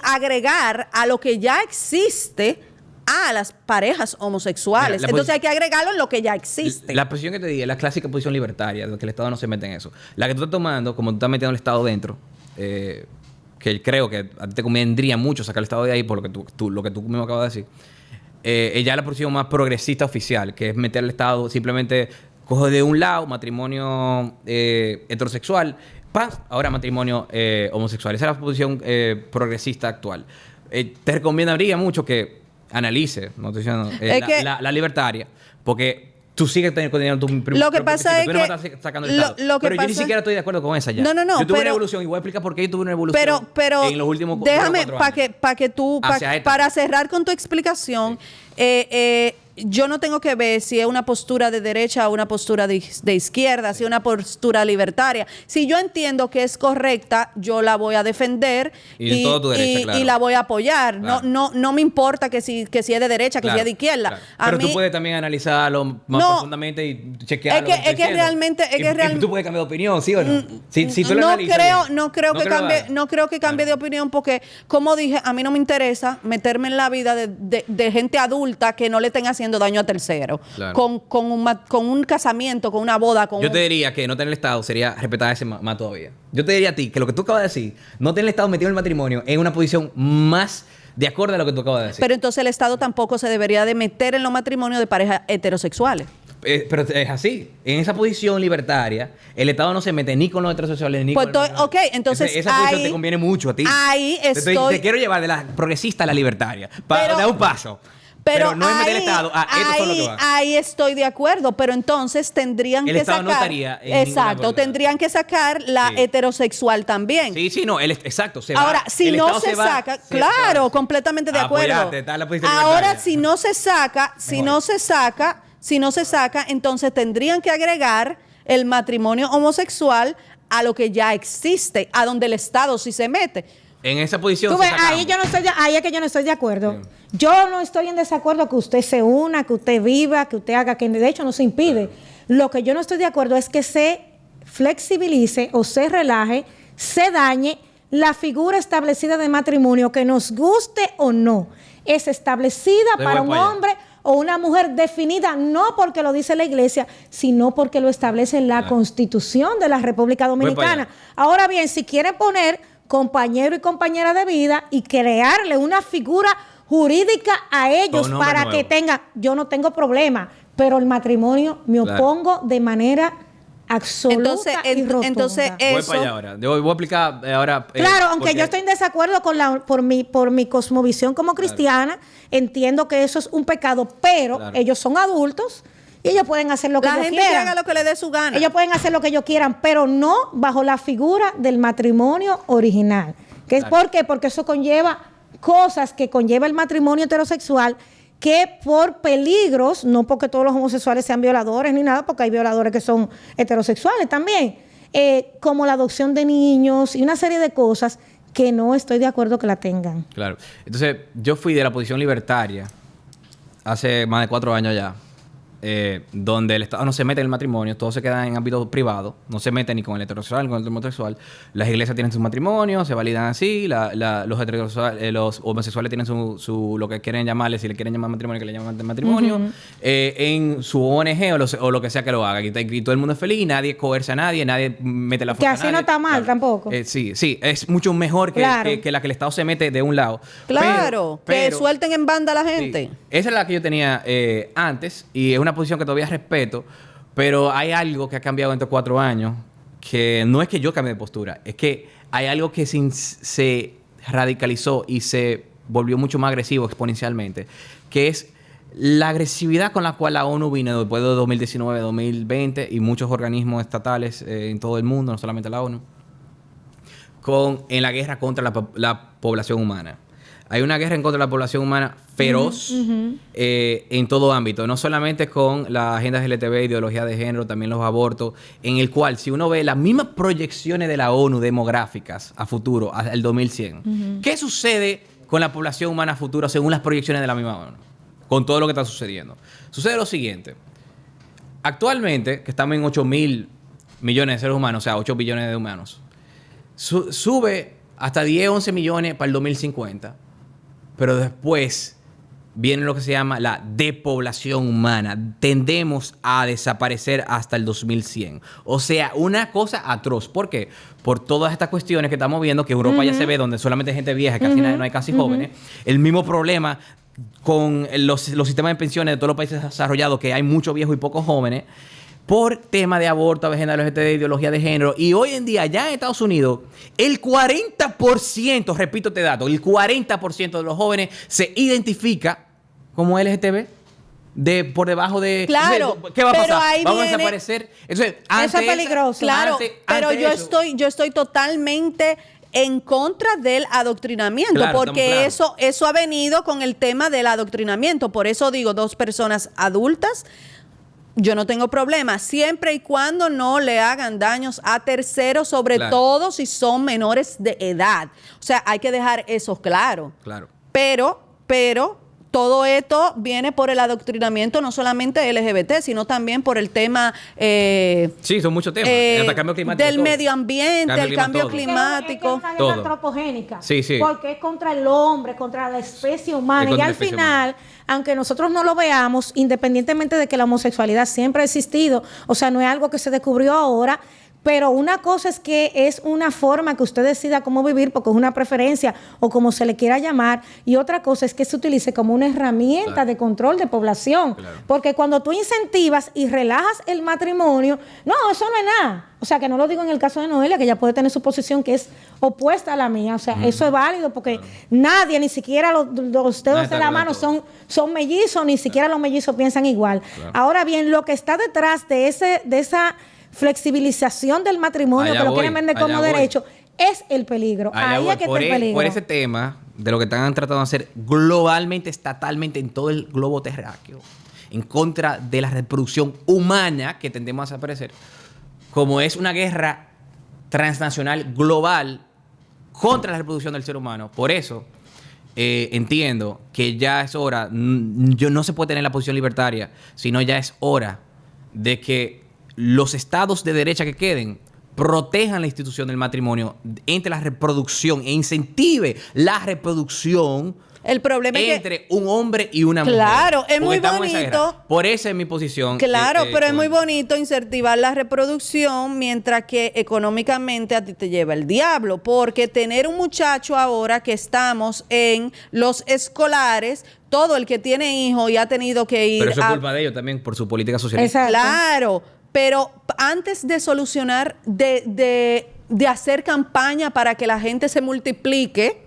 agregar a lo que ya existe a las parejas homosexuales. Mira, entonces hay que agregarlo en lo que ya existe. La posición que te di es la clásica posición libertaria, de que el Estado no se mete en eso. La que tú estás tomando, como tú estás metiendo el Estado dentro, que creo que a ti te convendría mucho sacar el Estado de ahí por lo que tú mismo acabas de decir. Ya es la posición más progresista oficial, que es meter al Estado, simplemente coge de un lado matrimonio heterosexual, ahora matrimonio homosexual. Esa es la posición progresista actual. Te recomendaría mucho que analice, no estoy diciendo, la libertaria, porque tú sigues teniendo tu lo que pasa es que sacando el Estado. Pero yo ni siquiera estoy de acuerdo con esa ya. No. Yo tuve una evolución y voy a explicar por qué yo tuve una evolución en los últimos déjame, 4 años. para cerrar con tu explicación, yo no tengo que ver si es una postura de derecha o una postura de izquierda, si es una postura libertaria. Si yo entiendo que es correcta, yo la voy a defender y todo tu derecha, claro. Y la voy a apoyar. Claro. No me importa que si es de derecha, que si es de izquierda. Claro. Pero tú puedes también analizarlo más profundamente y chequearlo. Es que realmente tú puedes cambiar de opinión, ¿sí o no? Si tú lo analizas no creo que cambie de opinión porque, como dije, a mí no me interesa meterme en la vida de gente adulta que no le estén haciendo daño a terceros. Claro. Con un casamiento, con una boda. Yo te diría que no tener el Estado sería respetar ese más todavía. Yo te diría a ti que lo que tú acabas de decir, no tener el Estado metido en el matrimonio es una posición más de acuerdo a lo que tú acabas de decir. Pero entonces el Estado tampoco se debería de meter en los matrimonios de parejas heterosexuales. Pero es así. En esa posición libertaria, el Estado no se mete ni con los heterosexuales ni con los entonces esa posición te conviene mucho a ti. Ahí estoy... Te quiero llevar de la progresista a la libertaria. Para dar un paso. Pero no es meter el Estado. Esto es lo que va. Ahí estoy de acuerdo, pero entonces tendrían que sacar... El Estado no estaría en tendrían que sacar la heterosexual también. Sí, no, exacto. Ahora, si no se saca, claro, completamente de acuerdo. Ahora, si no se saca, entonces tendrían que agregar el matrimonio homosexual a lo que ya existe, a donde el Estado sí se mete. En esa posición. Tú ves, ahí es que yo no estoy de acuerdo. Bien. Yo no estoy en desacuerdo que usted se una, que usted viva, que usted haga, que de hecho no se impide. Lo que yo no estoy de acuerdo es que se flexibilice o se relaje, se dañe la figura establecida de matrimonio, que nos guste o no. Es establecida para un hombre o una mujer definida, no porque lo dice la Iglesia, sino porque lo establece la Constitución de la República Dominicana. Ahora bien, si quieren poner compañero y compañera de vida y crearle una figura jurídica a ellos para que tengan, yo no tengo problema, pero el matrimonio me opongo de manera absoluta y rotunda. Entonces eso... Voy para allá ahora. Voy a explicar ahora... Claro, aunque yo estoy en desacuerdo con por mi cosmovisión como cristiana, entiendo que eso es un pecado, pero ellos son adultos y ellos pueden hacer lo que ellos quieran. La gente que haga lo que le dé su gana. Ellos pueden hacer lo que ellos quieran, pero no bajo la figura del matrimonio original. ¿Por qué? Porque eso conlleva cosas que conlleva el matrimonio heterosexual, que por peligros, no porque todos los homosexuales sean violadores ni nada, porque hay violadores que son heterosexuales también, como la adopción de niños y una serie de cosas que no estoy de acuerdo que la tengan. Claro. Entonces, yo fui de la posición libertaria hace más de 4 años ya, donde el Estado no se mete en el matrimonio, todo se queda en ámbito privado, no se mete ni con el heterosexual ni con el homosexual. Las iglesias tienen sus matrimonios, se validan así, los homosexuales tienen su lo que quieren llamarle, si le quieren llamar matrimonio, que le llaman matrimonio, en su ONG o lo que sea que lo haga. Y todo el mundo es feliz, nadie coerce a nadie, nadie mete la fuerza. Que así no está mal tampoco. Sí, es mucho mejor que la que el Estado se mete de un lado. Claro, que suelten en banda a la gente. Sí, esa es la que yo tenía antes y es una posición que todavía respeto, pero hay algo que ha cambiado en estos 4 años, que no es que yo cambie de postura, es que hay algo que se radicalizó y se volvió mucho más agresivo exponencialmente, que es la agresividad con la cual la ONU vino después de 2019, 2020 y muchos organismos estatales en todo el mundo, no solamente la ONU, en la guerra contra la población humana. hay una guerra en contra de la población humana feroz en todo ámbito. No solamente con la agenda LGTB, ideología de género, también los abortos, en el cual si uno ve las mismas proyecciones de la ONU demográficas a futuro, al 2100, ¿qué sucede con la población humana a futuro según las proyecciones de la misma ONU? Con todo lo que está sucediendo. Sucede lo siguiente. Actualmente, que estamos en 8.000 millones de seres humanos, o sea, 8 billones de humanos, sube hasta 10, 11 millones para el 2050. Pero después viene lo que se llama la depoblación humana. Tendemos a desaparecer hasta el 2100. O sea, una cosa atroz. ¿Por qué? Por todas estas cuestiones que estamos viendo, que Europa ya se ve, donde solamente hay gente vieja, que al final no hay casi jóvenes. El mismo problema con los sistemas de pensiones de todos los países desarrollados, que hay muchos viejos y pocos jóvenes, por tema de aborto, agenda LGTB, ideología de género. Y hoy en día, ya en Estados Unidos, el 40%, repito este dato, el 40% de los jóvenes se identifica como LGTB. Por debajo de... Claro. Entonces, ¿qué va a pasar? Ahí ¿Vamos viene, a desaparecer? Entonces, eso es peligroso. Claro, pero yo estoy totalmente en contra del adoctrinamiento, claro, porque eso ha venido con el tema del adoctrinamiento. Por eso digo, 2 personas adultas, yo no tengo problema, siempre y cuando no le hagan daños a terceros, sobre todo si son menores de edad. O sea, hay que dejar eso claro. Claro. Pero todo esto viene por el adoctrinamiento, no solamente LGBT, sino también por el tema... sí, son muchos temas. Hasta cambio climático. Del medio ambiente, el cambio climático. Es una antropogénica. Sí. Porque es contra el hombre, contra la especie humana. Y al final, aunque nosotros no lo veamos, independientemente de que la homosexualidad siempre ha existido, o sea, no es algo que se descubrió ahora, pero una cosa es que es una forma que usted decida cómo vivir, porque es una preferencia o como se le quiera llamar, y otra cosa es que se utilice como una herramienta de control de población. Claro. Porque cuando tú incentivas y relajas el matrimonio, no, eso no es nada. O sea, que no lo digo en el caso de Noelia, que ella puede tener su posición que es opuesta a la mía. O sea, eso es válido porque nadie, ni siquiera los dedos de la mano son mellizos, ni siquiera los mellizos piensan igual. Claro. Ahora bien, lo que está detrás de esa flexibilización del matrimonio, que lo quieren vender como derecho, es el peligro. Ahí es que está el peligro. Por ese tema de lo que están tratando de hacer globalmente, estatalmente, en todo el globo terráqueo, en contra de la reproducción humana que tendemos a desaparecer, como es una guerra transnacional global contra la reproducción del ser humano. Por eso entiendo que ya es hora, no se puede tener la posición libertaria, sino ya es hora de que los estados de derecha que queden protejan la institución del matrimonio entre la reproducción e incentive la reproducción. El problema es entre un hombre y una mujer. Claro, es muy bonito. Por eso es mi posición. Claro, pero es muy bonito incentivar la reproducción mientras que económicamente a ti te lleva el diablo. Porque tener un muchacho ahora que estamos en los escolares, todo el que tiene hijos y ha tenido que ir. Pero eso es culpa de ellos también por su política socialista. Claro. Pero antes de solucionar, de hacer campaña para que la gente se multiplique,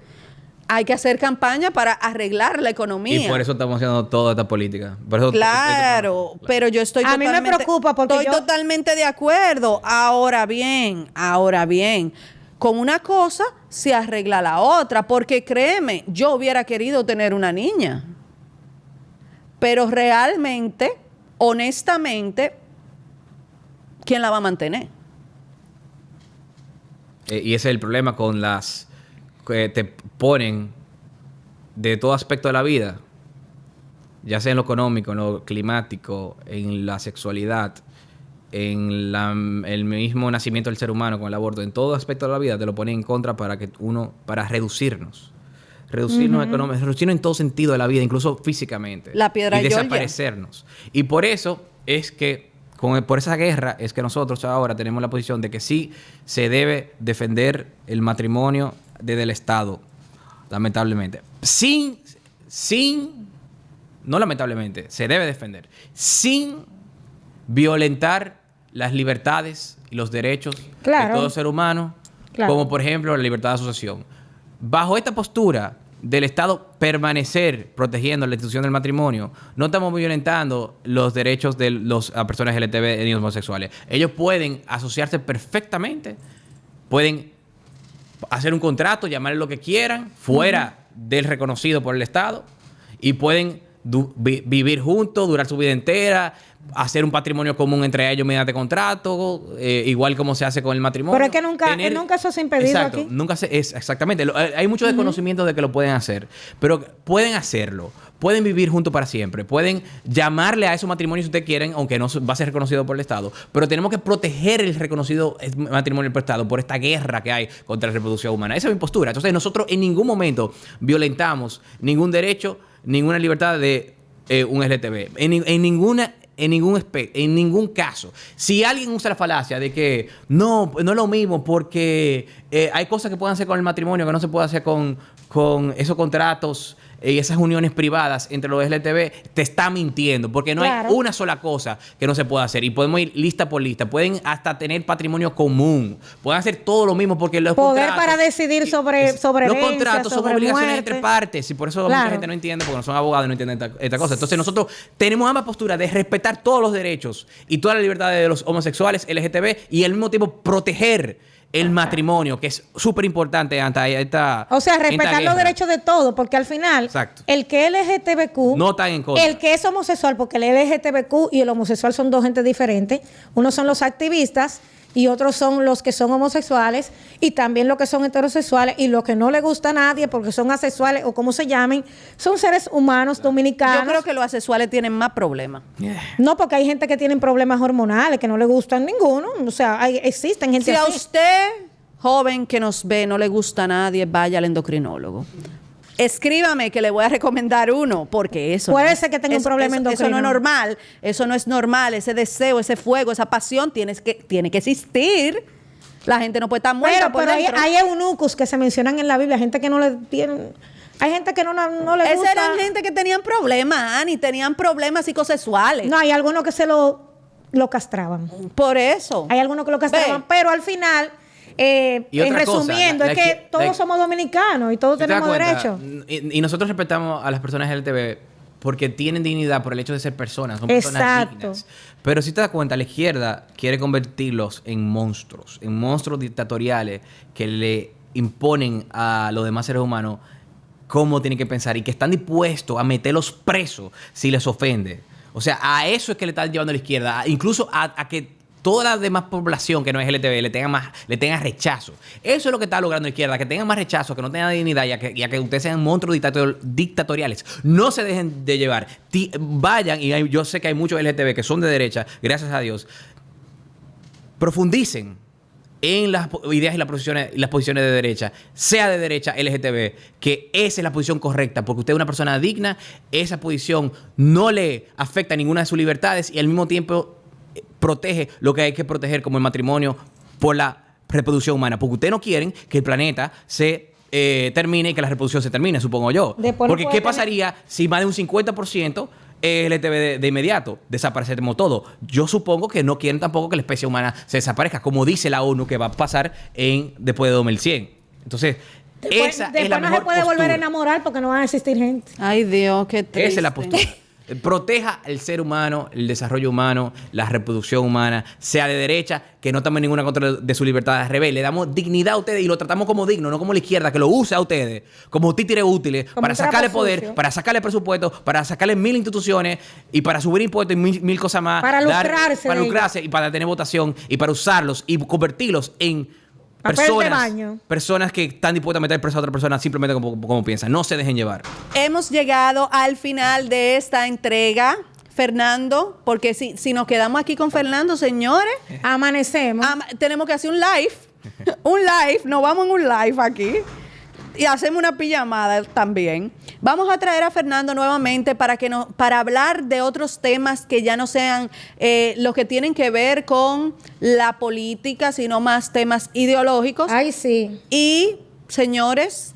hay que hacer campaña para arreglar la economía. Y por eso estamos haciendo toda esta política. Por eso claro, pero yo estoy totalmente... A mí me preocupa porque estoy totalmente de acuerdo. Ahora bien, con una cosa se arregla la otra. Porque créeme, yo hubiera querido tener una niña. Pero realmente, honestamente... ¿quién la va a mantener? Y ese es el problema con las que te ponen de todo aspecto de la vida, ya sea en lo económico, en lo climático, en la sexualidad, en el mismo nacimiento del ser humano con el aborto, en todo aspecto de la vida te lo ponen en contra para reducirnos económicamente, reducirnos en todo sentido de la vida, incluso físicamente. La piedra y desaparecernos. Y por eso es que por esa guerra es que nosotros ahora tenemos la posición de que sí se debe defender el matrimonio desde el Estado, lamentablemente. No lamentablemente, se debe defender, sin violentar las libertades y los derechos de todo ser humano, como por ejemplo la libertad de asociación. Bajo esta postura del Estado permanecer protegiendo la institución del matrimonio, no estamos violentando los derechos de las personas LGTB y homosexuales. Ellos pueden asociarse perfectamente, pueden hacer un contrato, llamarle lo que quieran, fuera del reconocido por el Estado y pueden vivir juntos, durar su vida entera, hacer un patrimonio común entre ellos mediante contrato, igual como se hace con el matrimonio. Pero es que nunca eso se ha impedido. Exacto, aquí. Nunca exactamente. Hay mucho desconocimiento de que lo pueden hacer, pero pueden hacerlo. Pueden vivir juntos para siempre. Pueden llamarle a esos matrimonios si ustedes quieren, aunque no va a ser reconocido por el Estado. Pero tenemos que proteger el reconocido matrimonio por el Estado por esta guerra que hay contra la reproducción humana. Esa es mi postura. Entonces, nosotros en ningún momento violentamos ningún derecho, ninguna libertad de un LGTB. En ningún caso. Si alguien usa la falacia de que no es lo mismo porque hay cosas que pueden hacer con el matrimonio que no se puede hacer con esos contratos y esas uniones privadas entre los LGTB, te está mintiendo, porque no hay una sola cosa que no se pueda hacer. Y podemos ir lista por lista. Pueden hasta tener patrimonio común. Pueden hacer todo lo mismo porque los poder para decidir sobre los herencia, contratos son obligaciones muerte. entre partes. Y por eso mucha gente no entiende, porque no son abogados y no entienden esta cosa. Entonces nosotros tenemos ambas posturas de respetar todos los derechos y todas las libertades de los homosexuales, LGTB, y al mismo tiempo proteger el matrimonio, que es súper importante ante esta. O sea, respetar los derechos de todos, porque al final, exacto, el que es LGTBQ, no están en contra. El que es homosexual, porque el LGTBQ y el homosexual son dos gentes diferentes. Unos son los activistas y otros son los que son homosexuales, y también los que son heterosexuales, y los que no le gusta a nadie porque son asexuales o como se llamen, son seres humanos dominicanos. Yo creo que los asexuales tienen más problemas. No, porque hay gente que tienen problemas hormonales que no le gustan ninguno. O sea, existen gente Si así. a usted, joven que nos ve, no le gusta a nadie, vaya al endocrinólogo. Escríbame que le voy a recomendar uno, porque eso puede ser que tenga un problema endocrino. Eso no es normal, eso no es normal, ese deseo, ese fuego, esa pasión tiene que existir. La gente no puede estar muerta por dentro. Hay eunucos que se mencionan en la Biblia, gente que no le tienen. Hay gente que no le gusta. Esas eran gente que tenían problemas, Ani, tenían problemas psicosexuales. No, hay algunos que se lo castraban. Por eso. Hay algunos que lo castraban, pero al final, resumiendo, es que todos somos dominicanos y todos tenemos derechos. Y nosotros respetamos a las personas LGTB porque tienen dignidad por el hecho de ser personas, son personas dignas. Pero si te das cuenta, la izquierda quiere convertirlos en monstruos dictatoriales que le imponen a los demás seres humanos cómo tienen que pensar y que están dispuestos a meterlos presos si les ofende. O sea, a eso es que le están llevando a la izquierda, incluso a que toda la demás población que no es LGTB le tenga rechazo. Eso es lo que está logrando la izquierda, que tengan más rechazo, que no tengan dignidad y a que ustedes sean monstruos dictatoriales. No se dejen de llevar. Vayan, y yo sé que hay muchos LGTB que son de derecha, gracias a Dios. Profundicen en las ideas y las posiciones de derecha, sea de derecha LGTB, que esa es la posición correcta, porque usted es una persona digna, esa posición no le afecta a ninguna de sus libertades y al mismo tiempo protege lo que hay que proteger, como el matrimonio por la reproducción humana, porque ustedes no quieren que el planeta se termine y que la reproducción se termine, supongo yo. Porque ¿qué pasaría si más de un 50% LGTB de inmediato? Desaparecemos todo. Yo supongo que no quieren tampoco que la especie humana se desaparezca, como dice la ONU que va a pasar después de 2100. Entonces, esa es la mejor postura. Después no se puede volver a enamorar porque no van a existir gente. Ay, Dios, qué triste. Esa es la postura. Proteja el ser humano, el desarrollo humano, la reproducción humana, sea de derecha, que no tome ninguna contra de su libertad de rebelde. Le damos dignidad a ustedes y lo tratamos como digno, no como la izquierda, que lo usa a ustedes como títeres útiles para sacarle poder, para sacarle presupuesto, para sacarle 1000 instituciones y para subir impuestos y mil cosas más. Para lucrarse y para tener votación y para usarlos y convertirlos en personas que están dispuestas a meter presa a otra persona simplemente como piensan. No se dejen llevar. Hemos llegado al final de esta entrega, Fernando, porque si nos quedamos aquí con Fernando, señores, amanecemos. Tenemos que hacer un live. Nos vamos en un live aquí. Y hacemos una pijamada también. Vamos a traer a Fernando nuevamente para hablar de otros temas que ya no sean los que tienen que ver con la política, sino más temas ideológicos. Ay, sí. Y, señores,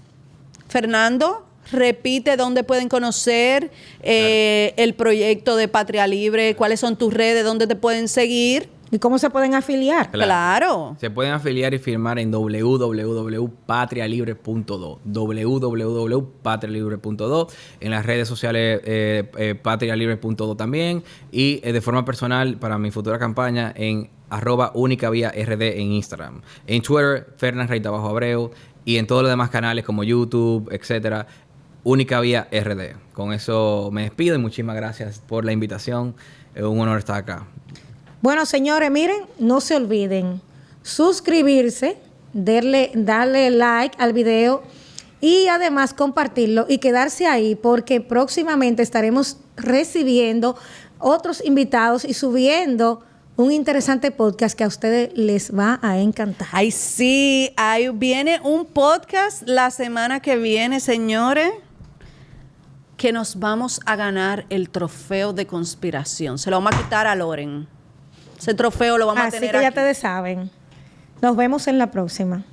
Fernando, repite dónde pueden conocer el proyecto de Patria Libre, cuáles son tus redes, dónde te pueden seguir. ¿Y cómo se pueden afiliar? Claro. Se pueden afiliar y firmar en www.patrialibre.do. www.patrialibre.do. En las redes sociales patrialibre.do también. Y de forma personal, para mi futura campaña, en @unicaviard en Instagram. En Twitter, Fernan_Abreu. Y en todos los demás canales como YouTube, etcétera. Única Vía RD. Con eso me despido y muchísimas gracias por la invitación. Es un honor estar acá. Bueno, señores, miren, no se olviden suscribirse, darle like al video y además compartirlo y quedarse ahí porque próximamente estaremos recibiendo otros invitados y subiendo un interesante podcast que a ustedes les va a encantar. Ay, sí, ahí viene un podcast la semana que viene, señores, que nos vamos a ganar el trofeo de conspiración. Se lo vamos a quitar a Loren. Ese trofeo lo vamos a tener Así que ya aquí. ustedes saben. Nos vemos en la próxima.